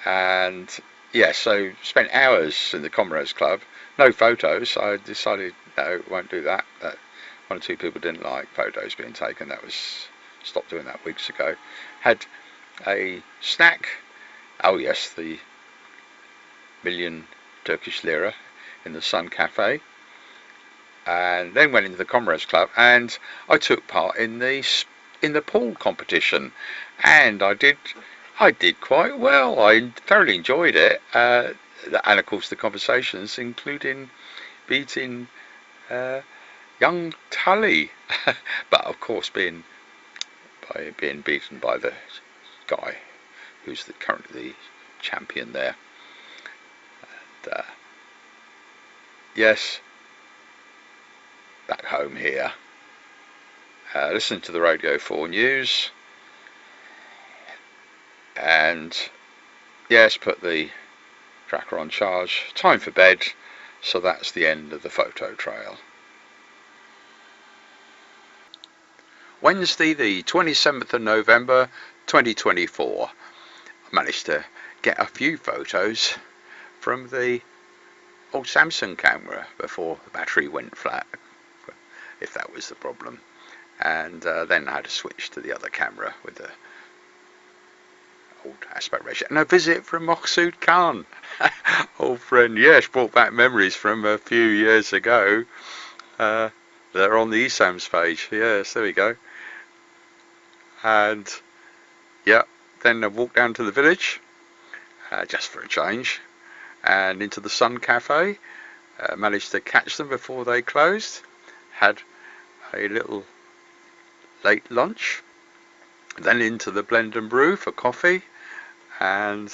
And yeah, so spent hours in the Comrades Club. No photos. I decided, no, won't do that. One or two people didn't like photos being taken. That was, stopped doing that weeks ago. Had a snack. Oh yes, the million Turkish lira in the Sun Cafe, and then went into the Comrades Club, and I took part in the pool competition, and I did quite well. I thoroughly enjoyed it, and of course the conversations, including beating young Tully, but of course being beaten by the guy who's currently the champion there. And, yes, back home here, listening to the Radio 4 news, and yes, put the tracker on charge, time for bed, so that's the end of the photo trail. Wednesday the 27th of November 2024. I managed to get a few photos from the old Samsung camera before the battery went flat, if that was the problem, and then I had to switch to the other camera with the old aspect ratio, and a visit from Maksud Khan, old friend. Yes, brought back memories from a few years ago. They're on the eSams page. Yes, there we go. And yeah, then I walked down to the village, just for a change, and into the Sun Cafe. Managed to catch them before they closed. Had a little late lunch, then into the Blend and Brew for coffee, and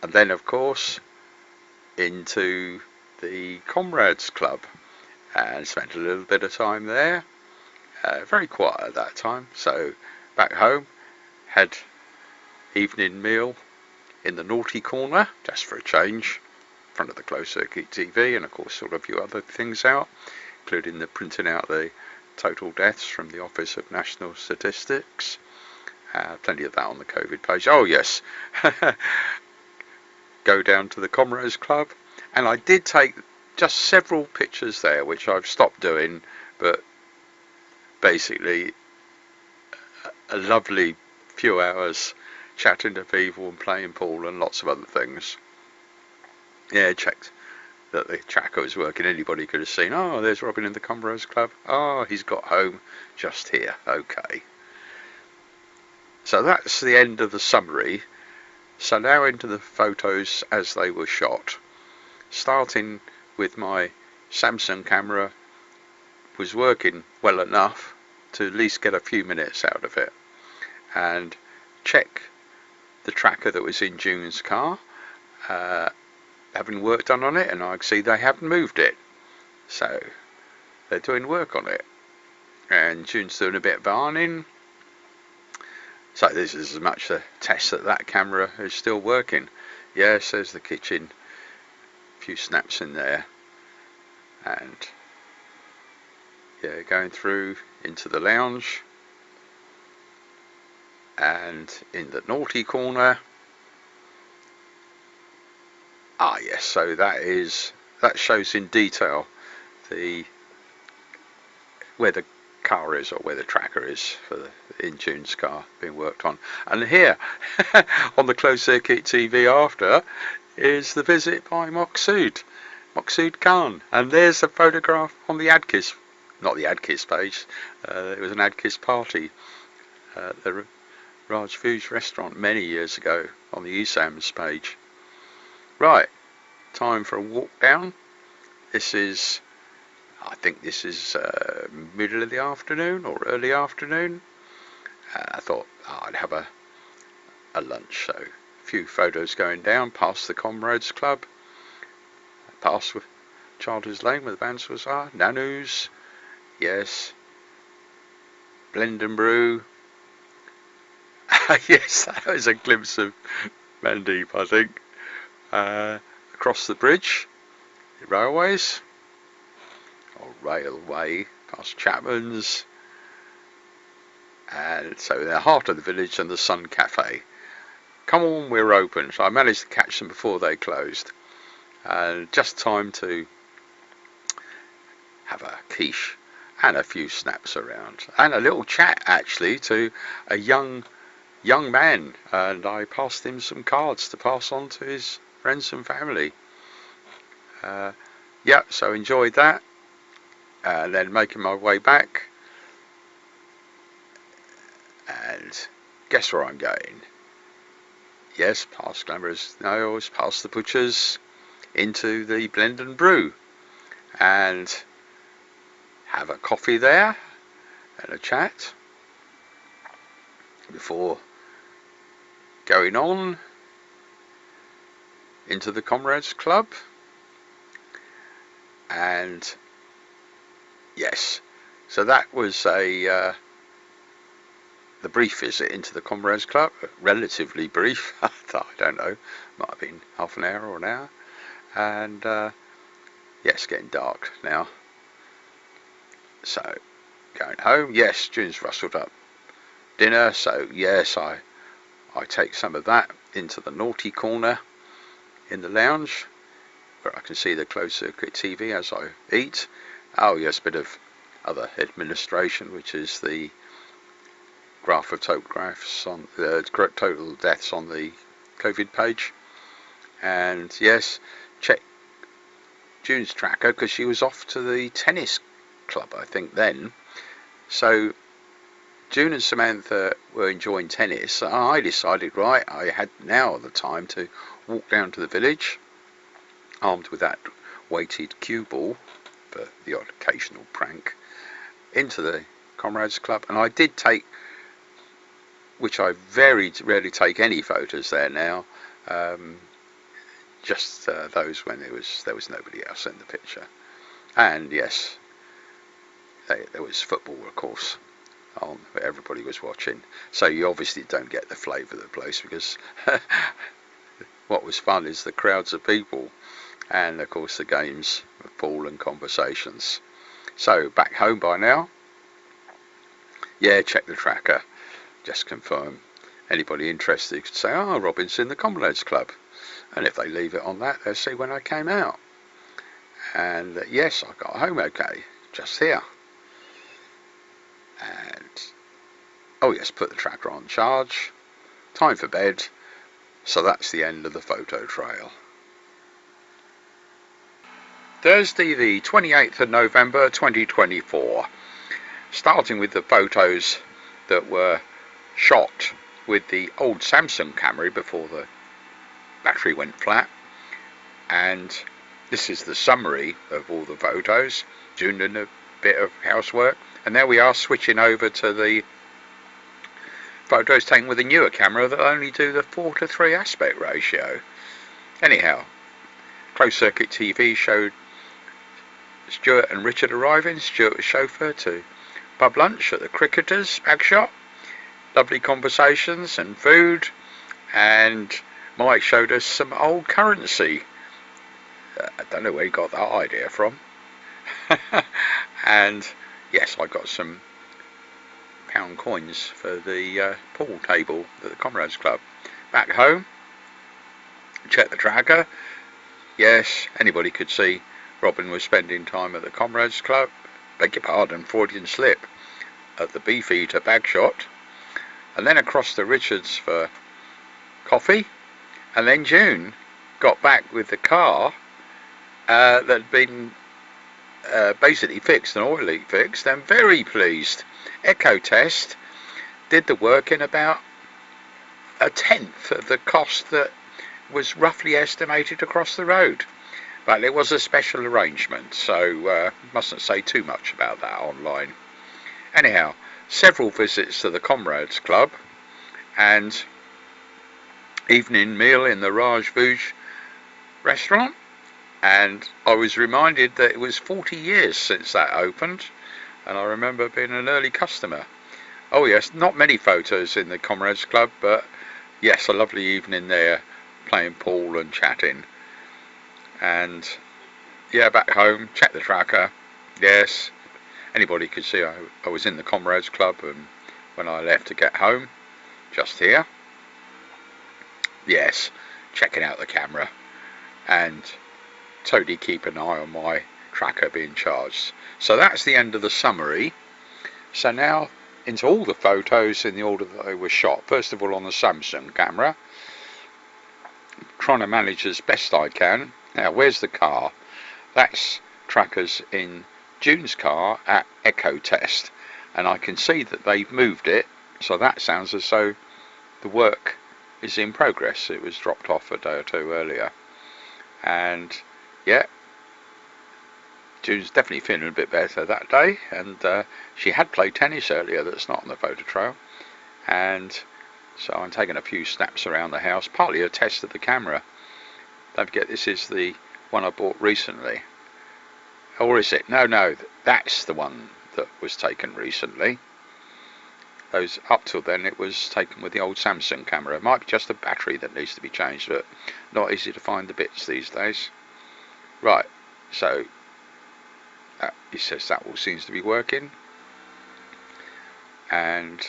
then of course into the Comrades Club, and spent a little bit of time there. Very quiet at that time, so back home had evening meal in the naughty corner, just for a change, in front of the closed circuit TV, and of course sort of a few other things out, including the printing out the total deaths from the Office of National Statistics. Plenty of that on the COVID page. Oh yes, go down to the Comrades Club, and I did take just several pictures there, which I've stopped doing, but basically a lovely few hours chatting to people and playing pool and lots of other things. Yeah, checked that the tracker was working. Anybody could have seen, oh, there's Robin in the Comrades Club. Oh, he's got home just here. Okay. So that's the end of the summary. So now into the photos as they were shot. Starting with my Samsung camera, was working well enough to at least get a few minutes out of it, and check the tracker that was in June's car, having work done on it, and I can see they haven't moved it, so they're doing work on it, and June's doing a bit of ironing. So this is as much a test that that camera is still working. Yes, there's the kitchen, a few snaps in there, and yeah, going through into the lounge, and in the naughty corner. Ah yes, so that shows in detail where the car is, or where the tracker is for the in June's car being worked on. And here on the closed circuit TV after is the visit by Maksud Khan, and there's a photograph on the AdKiss, not the AdKiss page, it was an AdKiss party at the Raj Foods restaurant many years ago on the eSams page. Right, time for a walk down. I think this is middle of the afternoon or early afternoon. I thought I'd have a lunch, so a few photos going down past the Comrades Club, past Childers Lane where the Banswells are, Nanu's, yes, Blend and Brew, Yes, that was a glimpse of Mandeep, I think. Across the bridge, the railways, or railway, past Chapman's, and so in the heart of the village and the Sun Cafe. Come on, we're open. So I managed to catch them before they closed, and just time to have a quiche and a few snaps around, and a little chat actually to a young man, and I passed him some cards to pass on to his friends and family. Yeah, so enjoyed that, and then making my way back, and guess where I'm going? Yes, past Glamorous Nails, past the butchers, into the Blend and Brew, and have a coffee there and a chat before going on into the Comrades Club. And yes, so that was the brief visit into the Comrades Club, relatively brief. I don't know, might have been half an hour or an hour. And yes, getting dark now, so going home. Yes, June's rustled up dinner, so yes, I take some of that into the naughty corner in the lounge, where I can see the closed circuit TV as I eat. Oh yes, a bit of other administration, which is the graph of total deaths on the COVID page. And yes, check June's tracker, because she was off to the tennis club, I think, then. So June and Samantha were enjoying tennis. I decided, right, I had now the time to walk down to the village, armed with that weighted cue ball for the odd occasional prank, into the Comrades Club. And I did take, which I very rarely take any photos there now, just those when there was nobody else in the picture. And yes, there was football, of course, on, everybody was watching, so you obviously don't get the flavour of the place, because what was fun is the crowds of people, and of course the games of pool and conversations. So back home by now. Yeah, check the tracker, just confirm. Anybody interested could say, oh, Robin's in the Comrades Club, and if they leave it on that, they'll see when I came out. And yes, I got home okay, just here. And oh yes, put the tracker on charge, time for bed. So that's the end of the photo trail. Thursday the 28th of November 2024, starting with the photos that were shot with the old Samsung camera before the battery went flat. And this is the summary of all the photos, doing a bit of housework. And there we are, switching over to the photos taken with a newer camera that only do the 4:3 aspect ratio. Anyhow, closed circuit TV showed Stuart and Richard arriving. Stuart was chauffeur to pub lunch at the Cricketers back shop. Lovely conversations and food. And Mike showed us some old currency. I don't know where he got that idea from. And yes, I got some pound coins for the pool table at the Comrades Club. Back home, check the tracker. Yes, anybody could see Robin was spending time at the Comrades Club. Beg your pardon, Freudian slip, at the Beefeater bag shot. And then across to Richards for coffee. And then June got back with the car that had been basically fixed, an oil leak fixed. I'm very pleased. Echo test did the work in about a tenth of the cost that was roughly estimated across the road. But it was a special arrangement, so mustn't say too much about that online. Anyhow, several visits to the Comrades Club, and evening meal in the Raj Bhuj restaurant. And I was reminded that it was 40 years since that opened, and I remember being an early customer. Oh yes, not many photos in the Comrades Club, but yes, a lovely evening there, playing pool and chatting. And yeah, back home, check the tracker. Yes, anybody could see I was in the Comrades Club, and when I left to get home, just here. Yes, checking out the camera, and totally keep an eye on my tracker being charged. So that's the end of the summary. So now into all the photos in the order that they were shot. First of all on the Samsung camera, trying to manage as best I can. Now where's the car? That's trackers in June's car at Echo Test, and I can see that they've moved it, so that sounds as though the work is in progress. It was dropped off a day or two earlier, and yeah, June's definitely feeling a bit better that day, and she had played tennis earlier that's not on the photo trail, and so I'm taking a few snaps around the house, partly a test of the camera. Don't forget this is the one I bought recently. Or is it? No, that's the one that was taken recently. Those up till then it was taken with the old Samsung camera. It might be just the battery that needs to be changed, but not easy to find the bits these days. Right, so he says that all seems to be working, and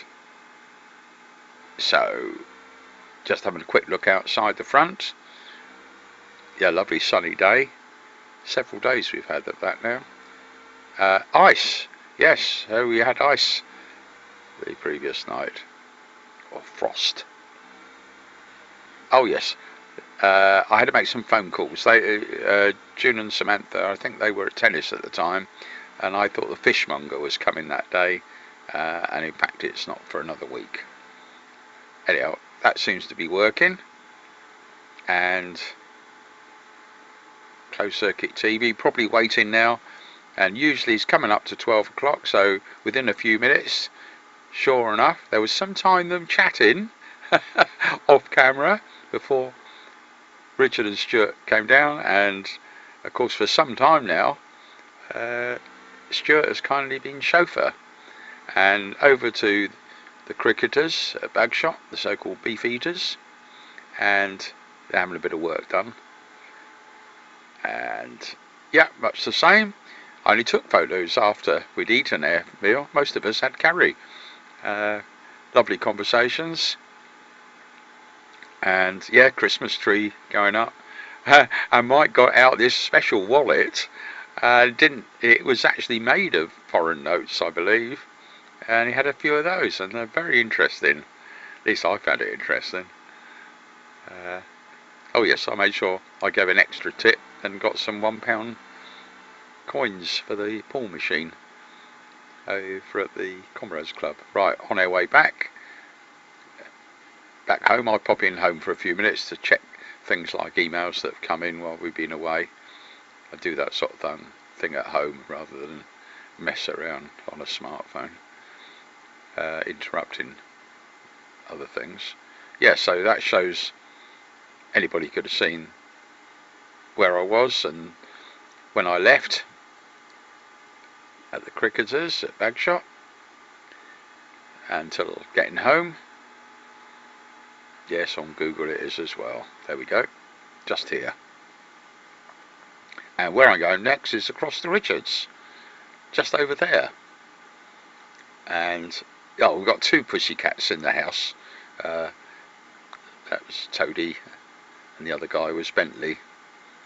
so just having a quick look outside the front. Yeah, lovely sunny day. Several days we've had of that now. Ice, yes, we had ice the previous night, or frost. Oh yes, I had to make some phone calls. June and Samantha, I think they were at tennis at the time, and I thought the fishmonger was coming that day, and in fact it's not for another week. Anyhow, that seems to be working, and closed circuit TV, probably waiting now, and usually it's coming up to 12 o'clock, so within a few minutes, sure enough, there was some time them chatting off camera before Richard and Stuart came down, and of course for some time now Stuart has kindly been chauffeur, and over to the cricketers at Bagshot, the so-called beef eaters, and they're having a bit of work done. And yeah, much the same. I only took photos after we'd eaten our meal. Most of us had curry. Lovely conversations, and yeah, Christmas tree going up. And Mike got out this special wallet. It was actually made of foreign notes, I believe, and he had a few of those, and they're very interesting. At least I found it interesting. Oh yes, I made sure I gave an extra tip and got some £1 coins for the pool machine over at the Comrades Club. Right, on our way back home, I'll pop in home for a few minutes to check things like emails that have come in while we've been away. I do that sort of thing at home rather than mess around on a smartphone, interrupting other things. Yeah, so that shows anybody could have seen where I was and when I left at the cricketers at Bagshot until getting home. Yes, on Google it is as well. There we go, just here. And where I'm going next is across the Richards, just over there. And oh, we've got two pussycats in the house. That was Toadie, and the other guy was Bentley.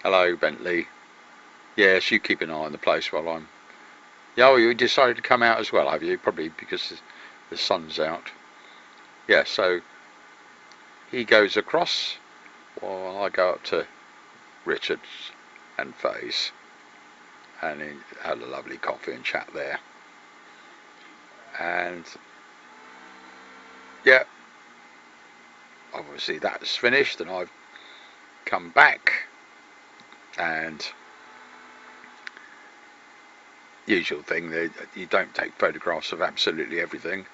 Hello, Bentley. Yes, you keep an eye on the place while I'm... Oh, you decided to come out as well, have you? Probably because the sun's out. Yeah, so he goes across while I go up to Richards and Faye's, and he had a lovely coffee and chat there. And yeah, obviously that's finished, and I've come back, and usual thing, you don't take photographs of absolutely everything.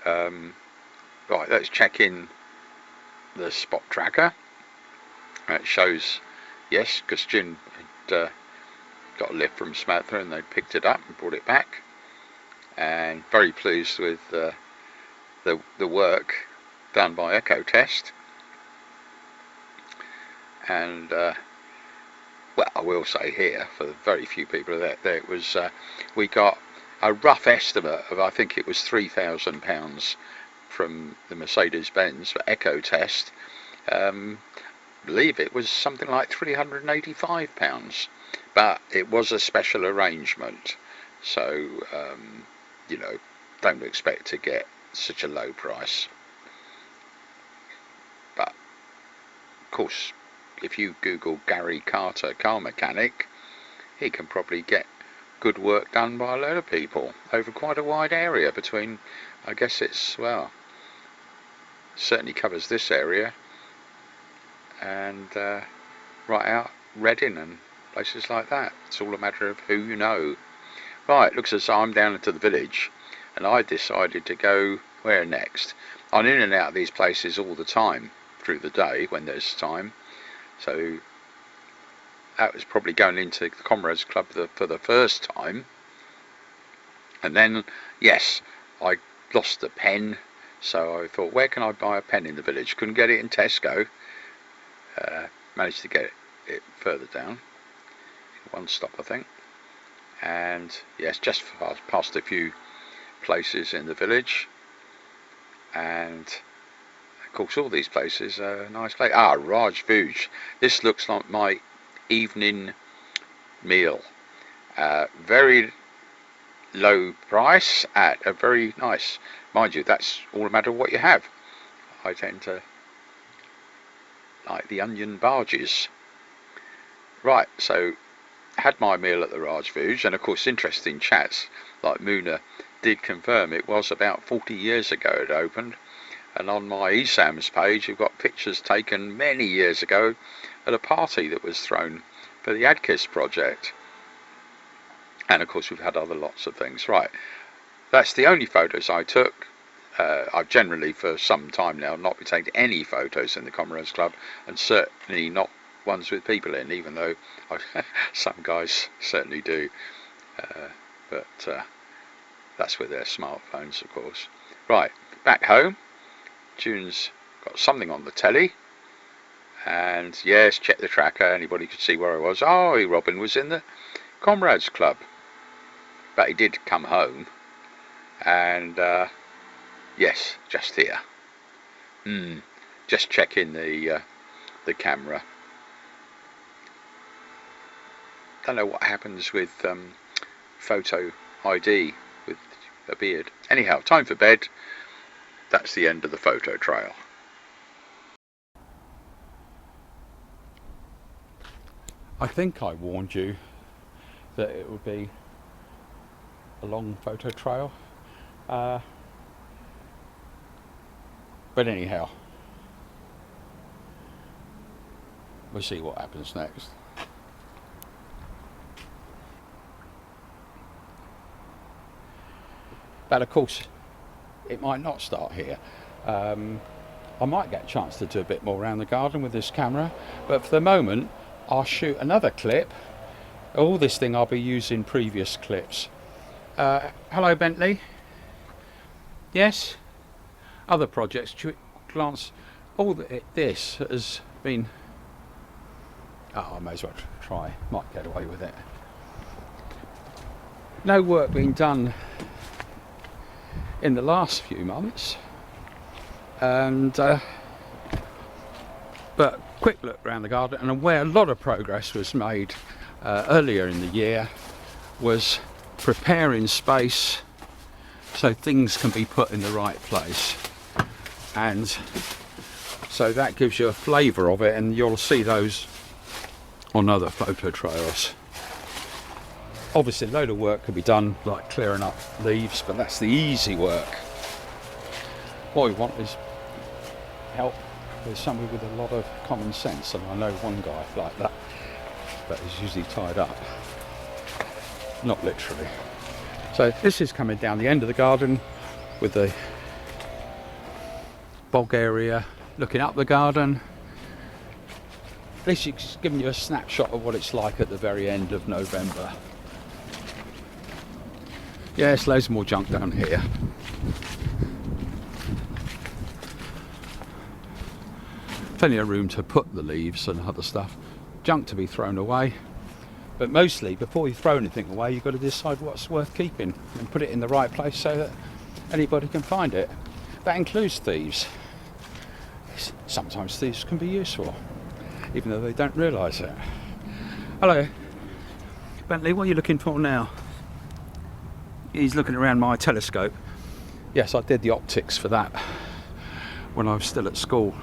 Right, let's check in the spot tracker. It shows, yes, because Jim had got a lift from Samantha and they picked it up and brought it back, and very pleased with the work done by Echo Test, and well, I will say here, for the very few people there it was, we got a rough estimate of, I think it was £3,000 from the Mercedes-Benz for Echo Test. I believe it was something like £385, but it was a special arrangement, so you know, don't expect to get such a low price. But of course, if you Google Gary Carter car mechanic, he can probably get good work done by a load of people over quite a wide area between, I guess it's, well, certainly covers this area and right out Reading and places like that. It's all a matter of who you know. Right, looks as though I'm down into the village, and I decided to go where next. I'm in and out of these places all the time through the day when there's time, so that was probably going into the Comrades Club for the first time. And then, yes, I lost a pen, so I thought, where can I buy a pen in the village? Couldn't get it in Tesco. Managed to get it further down, one stop I think. And yes, just past a few places in the village, and of course all these places are nice places. Raj Vuj, this looks like my evening meal, very low price at a very nice, mind you, that's all a matter of what you have. I tend to like the onion barges. Right, so had my meal at the Raj Vuj, and of course interesting chats like Muna did confirm it was about 40 years ago it opened, and on my eSams page you've got pictures taken many years ago at a party that was thrown for the ADKIS project, and of course we've had other lots of things. Right, that's the only photos I took. I've generally for some time now not been taking any photos in the Comrades Club, and certainly not ones with people in, even though some guys certainly do, but that's with their smartphones of course. Right, back home, June's got something on the telly, and yes, check the tracker, anybody could see where I was. Oh, Robin was in the Comrades Club, but he did come home, and yes, just here, just checking the camera. Don't know what happens with photo ID with a beard. Anyhow, time for bed. That's the end of the photo trail. I think I warned you that it would be a long photo trail, but anyhow, we'll see what happens next. But of course, it might not start here. I might get a chance to do a bit more around the garden with this camera, but for the moment, I'll shoot another clip. All this thing I'll be using previous clips. Hello, Bentley. Yes? Other projects, glance. All this has been. Oh, I may as well try. Might get away with it. No work being done in the last few months, and but quick look around the garden, and where a lot of progress was made earlier in the year was preparing space so things can be put in the right place, and so that gives you a flavour of it, and you'll see those on other photo trails. Obviously a load of work could be done, like clearing up leaves, but that's the easy work. What we want is help with somebody with a lot of common sense, and I know one guy like that, but he's usually tied up, not literally. So this is coming down the end of the garden with the bog area looking up the garden. This is giving you a snapshot of what it's like at the very end of November. Yes, loads more junk down here. plenty of room to put the leaves and other stuff, junk to be thrown away. But mostly, before you throw anything away, you've got to decide what's worth keeping and put it in the right place so that anybody can find it. That includes thieves. Sometimes thieves can be useful, even though they don't realise it. Hello, Bentley, what are you looking for now? He's looking around my telescope. Yes, I did the optics for that when I was still at school.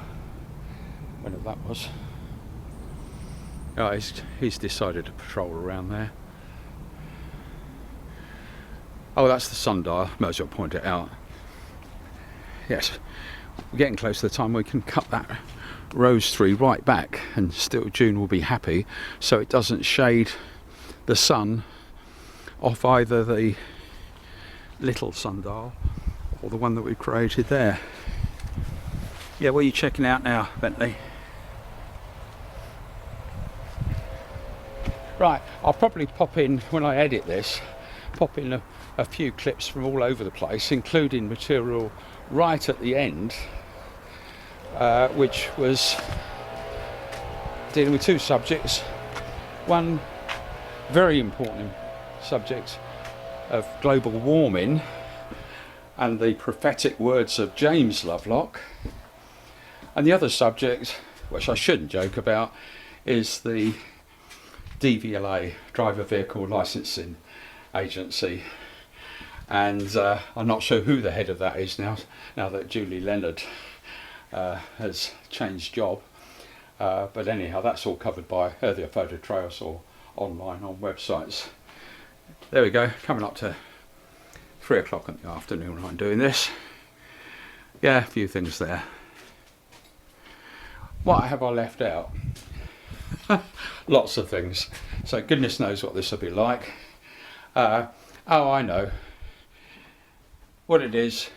Whenever that was. Oh, he's decided to patrol around there. Oh, that's the sundial. Might as well point it out. Yes, we're getting close to the time we can cut that rose tree right back, and still June will be happy, so it doesn't shade the sun off either the little sundial or the one that we've created there. Yeah, what are you checking out now, Bentley? Right, I'll probably pop in, when I edit this, pop in a few clips from all over the place, including material right at the end, which was dealing with two subjects. One very important subject of global warming and the prophetic words of James Lovelock, and the other subject, which I shouldn't joke about, is the DVLA, Driver Vehicle Licensing Agency, and I'm not sure who the head of that is now that Julie Leonard has changed job, but anyhow, that's all covered by either photo trails or online on websites. There we go, coming up to 3 o'clock in the afternoon when I'm doing this. Yeah, a few things there. What have I left out? Lots of things. So goodness knows what this will be like. Oh, I know what it is.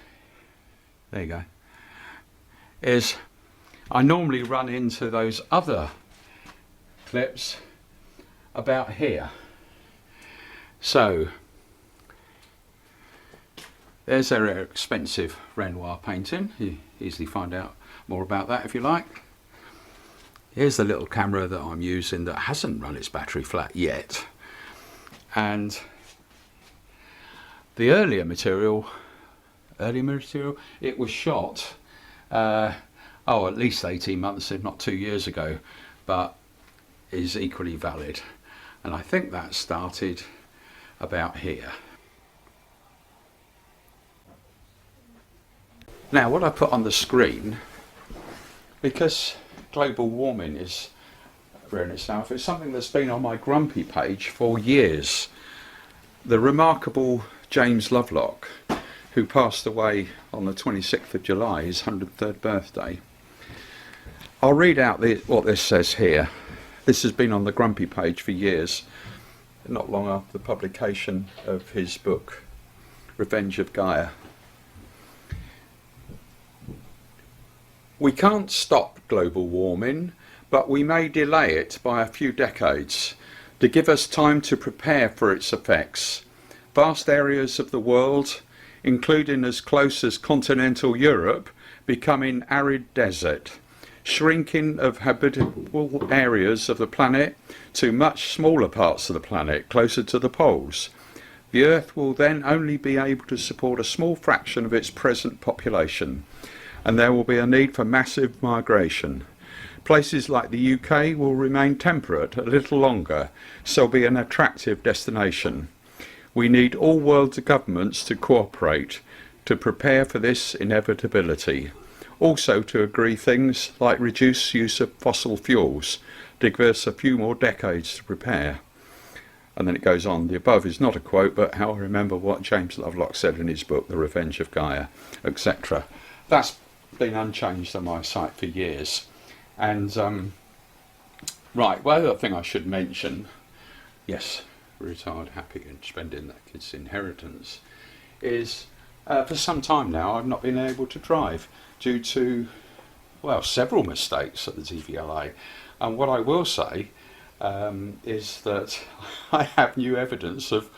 There you go. Is I normally run into those other clips about here. So there's their expensive Renoir painting. You easily find out more about that if you like. Here's the little camera that I'm using that hasn't run its battery flat yet. And the earlier material, it was shot, at least 18 months, if not 2 years ago, but is equally valid. And I think that started about here. Now, what I put on the screen, because global warming is rare in itself, it's something that's been on my grumpy page for years. The remarkable James Lovelock, who passed away on the 26th of July, his 103rd birthday. I'll read out what this says here. This has been on the grumpy page for years, not long after the publication of his book, Revenge of Gaia. We can't stop global warming, but we may delay it by a few decades to give us time to prepare for its effects. Vast areas of the world, including as close as continental Europe, becoming arid desert, shrinking of habitable areas of the planet to much smaller parts of the planet, closer to the poles. The Earth will then only be able to support a small fraction of its present population, and there will be a need for massive migration. Places like the UK will remain temperate a little longer, so be an attractive destination. We need all world governments to cooperate to prepare for this inevitability. Also to agree things like reduce use of fossil fuels to give us a few more decades to prepare. And then it goes on. The above is not a quote, but how I remember what James Lovelock said in his book, The Revenge of Gaia, etc. That's been unchanged on my site for years. And right, well, the other thing I should mention, yes, retired, happy and spending that kid's inheritance, is for some time now I've not been able to drive due to, well, several mistakes at the DVLA. And what I will say is that I have new evidence of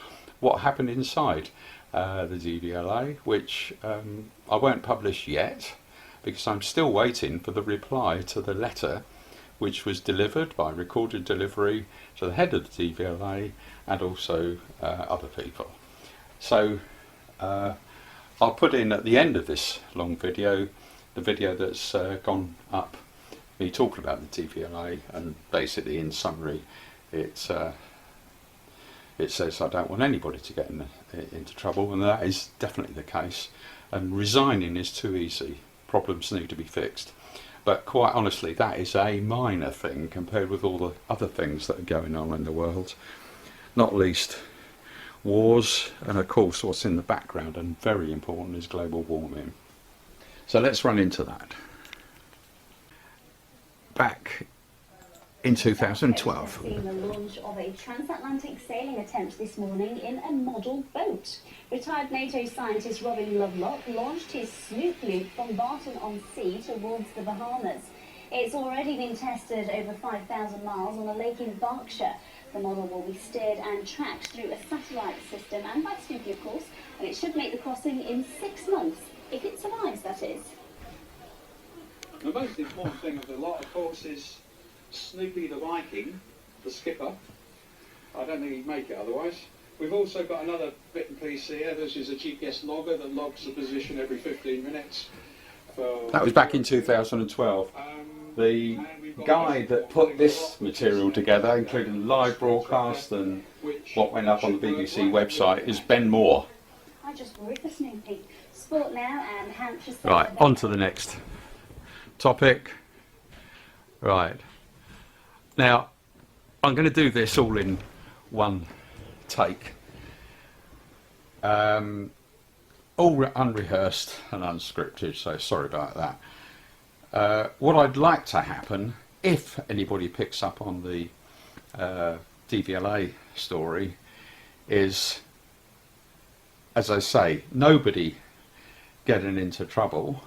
what happened inside the DVLA, which I won't publish yet, because I'm still waiting for the reply to the letter which was delivered by recorded delivery to the head of the DVLA and also other people. So I'll put in at the end of this long video the video that's gone up, me talking about the DVLA, and basically in summary it says I don't want anybody to get into trouble, and that is definitely the case, and resigning is too easy. Problems need to be fixed. But quite honestly, that is a minor thing compared with all the other things that are going on in the world, not least wars, and of course what's in the background and very important is global warming. So let's run into that. Back in 2012. Seen the launch of a transatlantic sailing attempt this morning in a model boat. Retired NATO scientist Lovelocks launched his Snoop Loop from Barton-on-Sea towards the Bahamas. It's already been tested over 5,000 miles on a lake in Berkshire. The model will be steered and tracked through a satellite system and by Snoopy, of course, and it should make the crossing in 6 months, if it survives, that is. The most important thing of the lot, of course, is Snoopy the Viking, the skipper. I don't think he'd make it otherwise. We've also got another bit and piece here. This is a GPS logger that logs the position every 15 minutes. That was back in 2012. The guy that put this material together, including the live broadcast and what went up on the BBC website, is Ben Moore. I just worry for Snoopy. Sport now and Hampshire. Right, on to the next topic. Right. Now, I'm going to do this all in one take. All unrehearsed and unscripted, so sorry about that. What I'd like to happen, if anybody picks up on the DVLA story, is, as I say, nobody getting into trouble,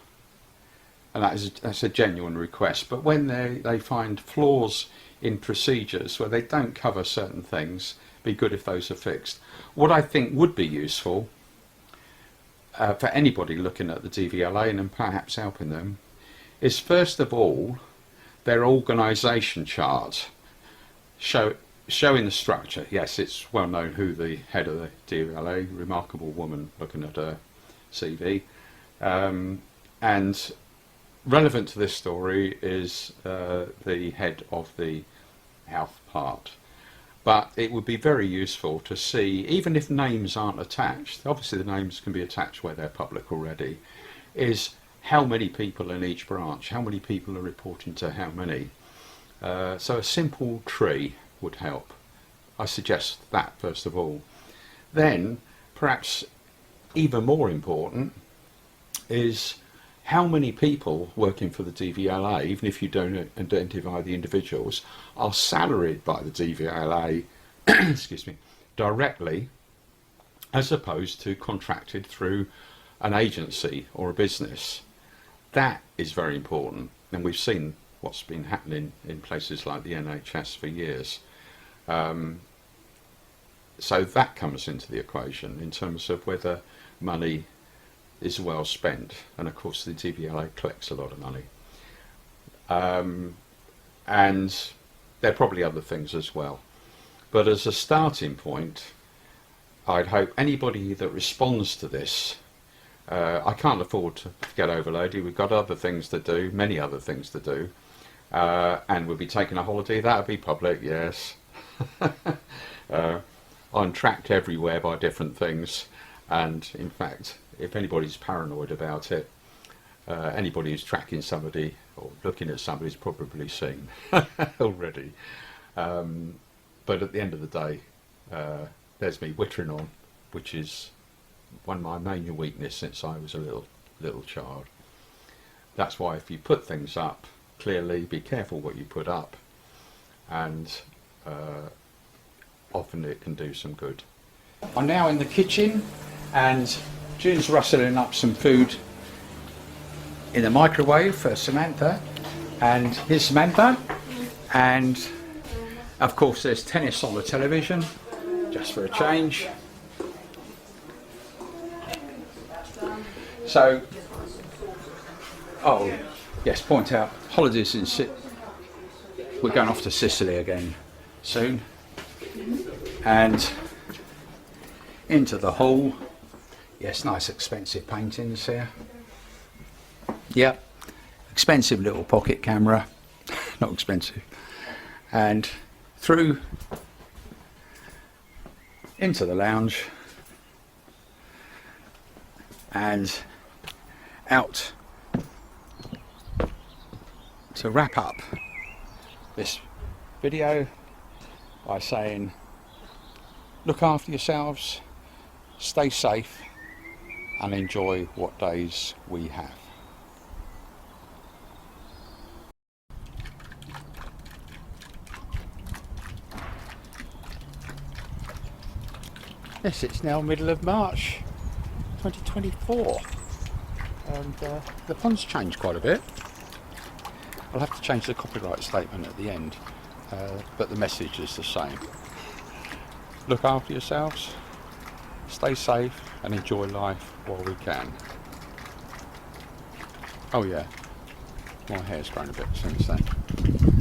and that's a genuine request, but when they find flaws in procedures where they don't cover certain things, be good if those are fixed. What I think would be useful for anybody looking at the DVLA and perhaps helping them is, first of all, their organisation chart showing the structure. Yes, it's well known who the head of the DVLA, remarkable woman, looking at her CV, and relevant to this story is the head of the health part. But it would be very useful to see, even if names aren't attached, obviously the names can be attached where they're public already, is how many people in each branch, how many people are reporting to how many. So a simple tree would help. I suggest that first of all. Then, perhaps even more important, is how many people working for the DVLA, even if you don't identify the individuals, are salaried by the DVLA excuse me, directly, as opposed to contracted through an agency or a business. That is very important, and we've seen what's been happening in places like the NHS for years. So that comes into the equation in terms of whether money is well spent, and of course the DVLA collects a lot of money, and there are probably other things as well, but as a starting point, I'd hope anybody that responds to this, I can't afford to get overloaded, we've got other things to do, many other things to do, and we'll be taking a holiday, that'll be public, yes. I'm tracked everywhere by different things, and in fact, if anybody's paranoid about it, anybody who's tracking somebody or looking at somebody's probably seen already. But at the end of the day, there's me wittering on, which is one of my main weaknesses since I was a little child. That's why if you put things up, clearly be careful what you put up, and often it can do some good. I'm now in the kitchen, and June's rustling up some food in the microwave for Samantha, and here's Samantha, and of course there's tennis on the television, just for a change. So Oh, yes, point out, holidays in we're going off to Sicily again soon. And into the hall. Yes, nice expensive paintings here. Yep, expensive little pocket camera. Not expensive. And through into the lounge and out to wrap up this video by saying, look after yourselves, stay safe, and enjoy what days we have. Yes, it's now middle of March 2024, and the pond's changed quite a bit. I'll have to change the copyright statement at the end, but the message is the same. Look after yourselves, stay safe, and enjoy life while we can. Oh yeah, my hair's grown a bit since then.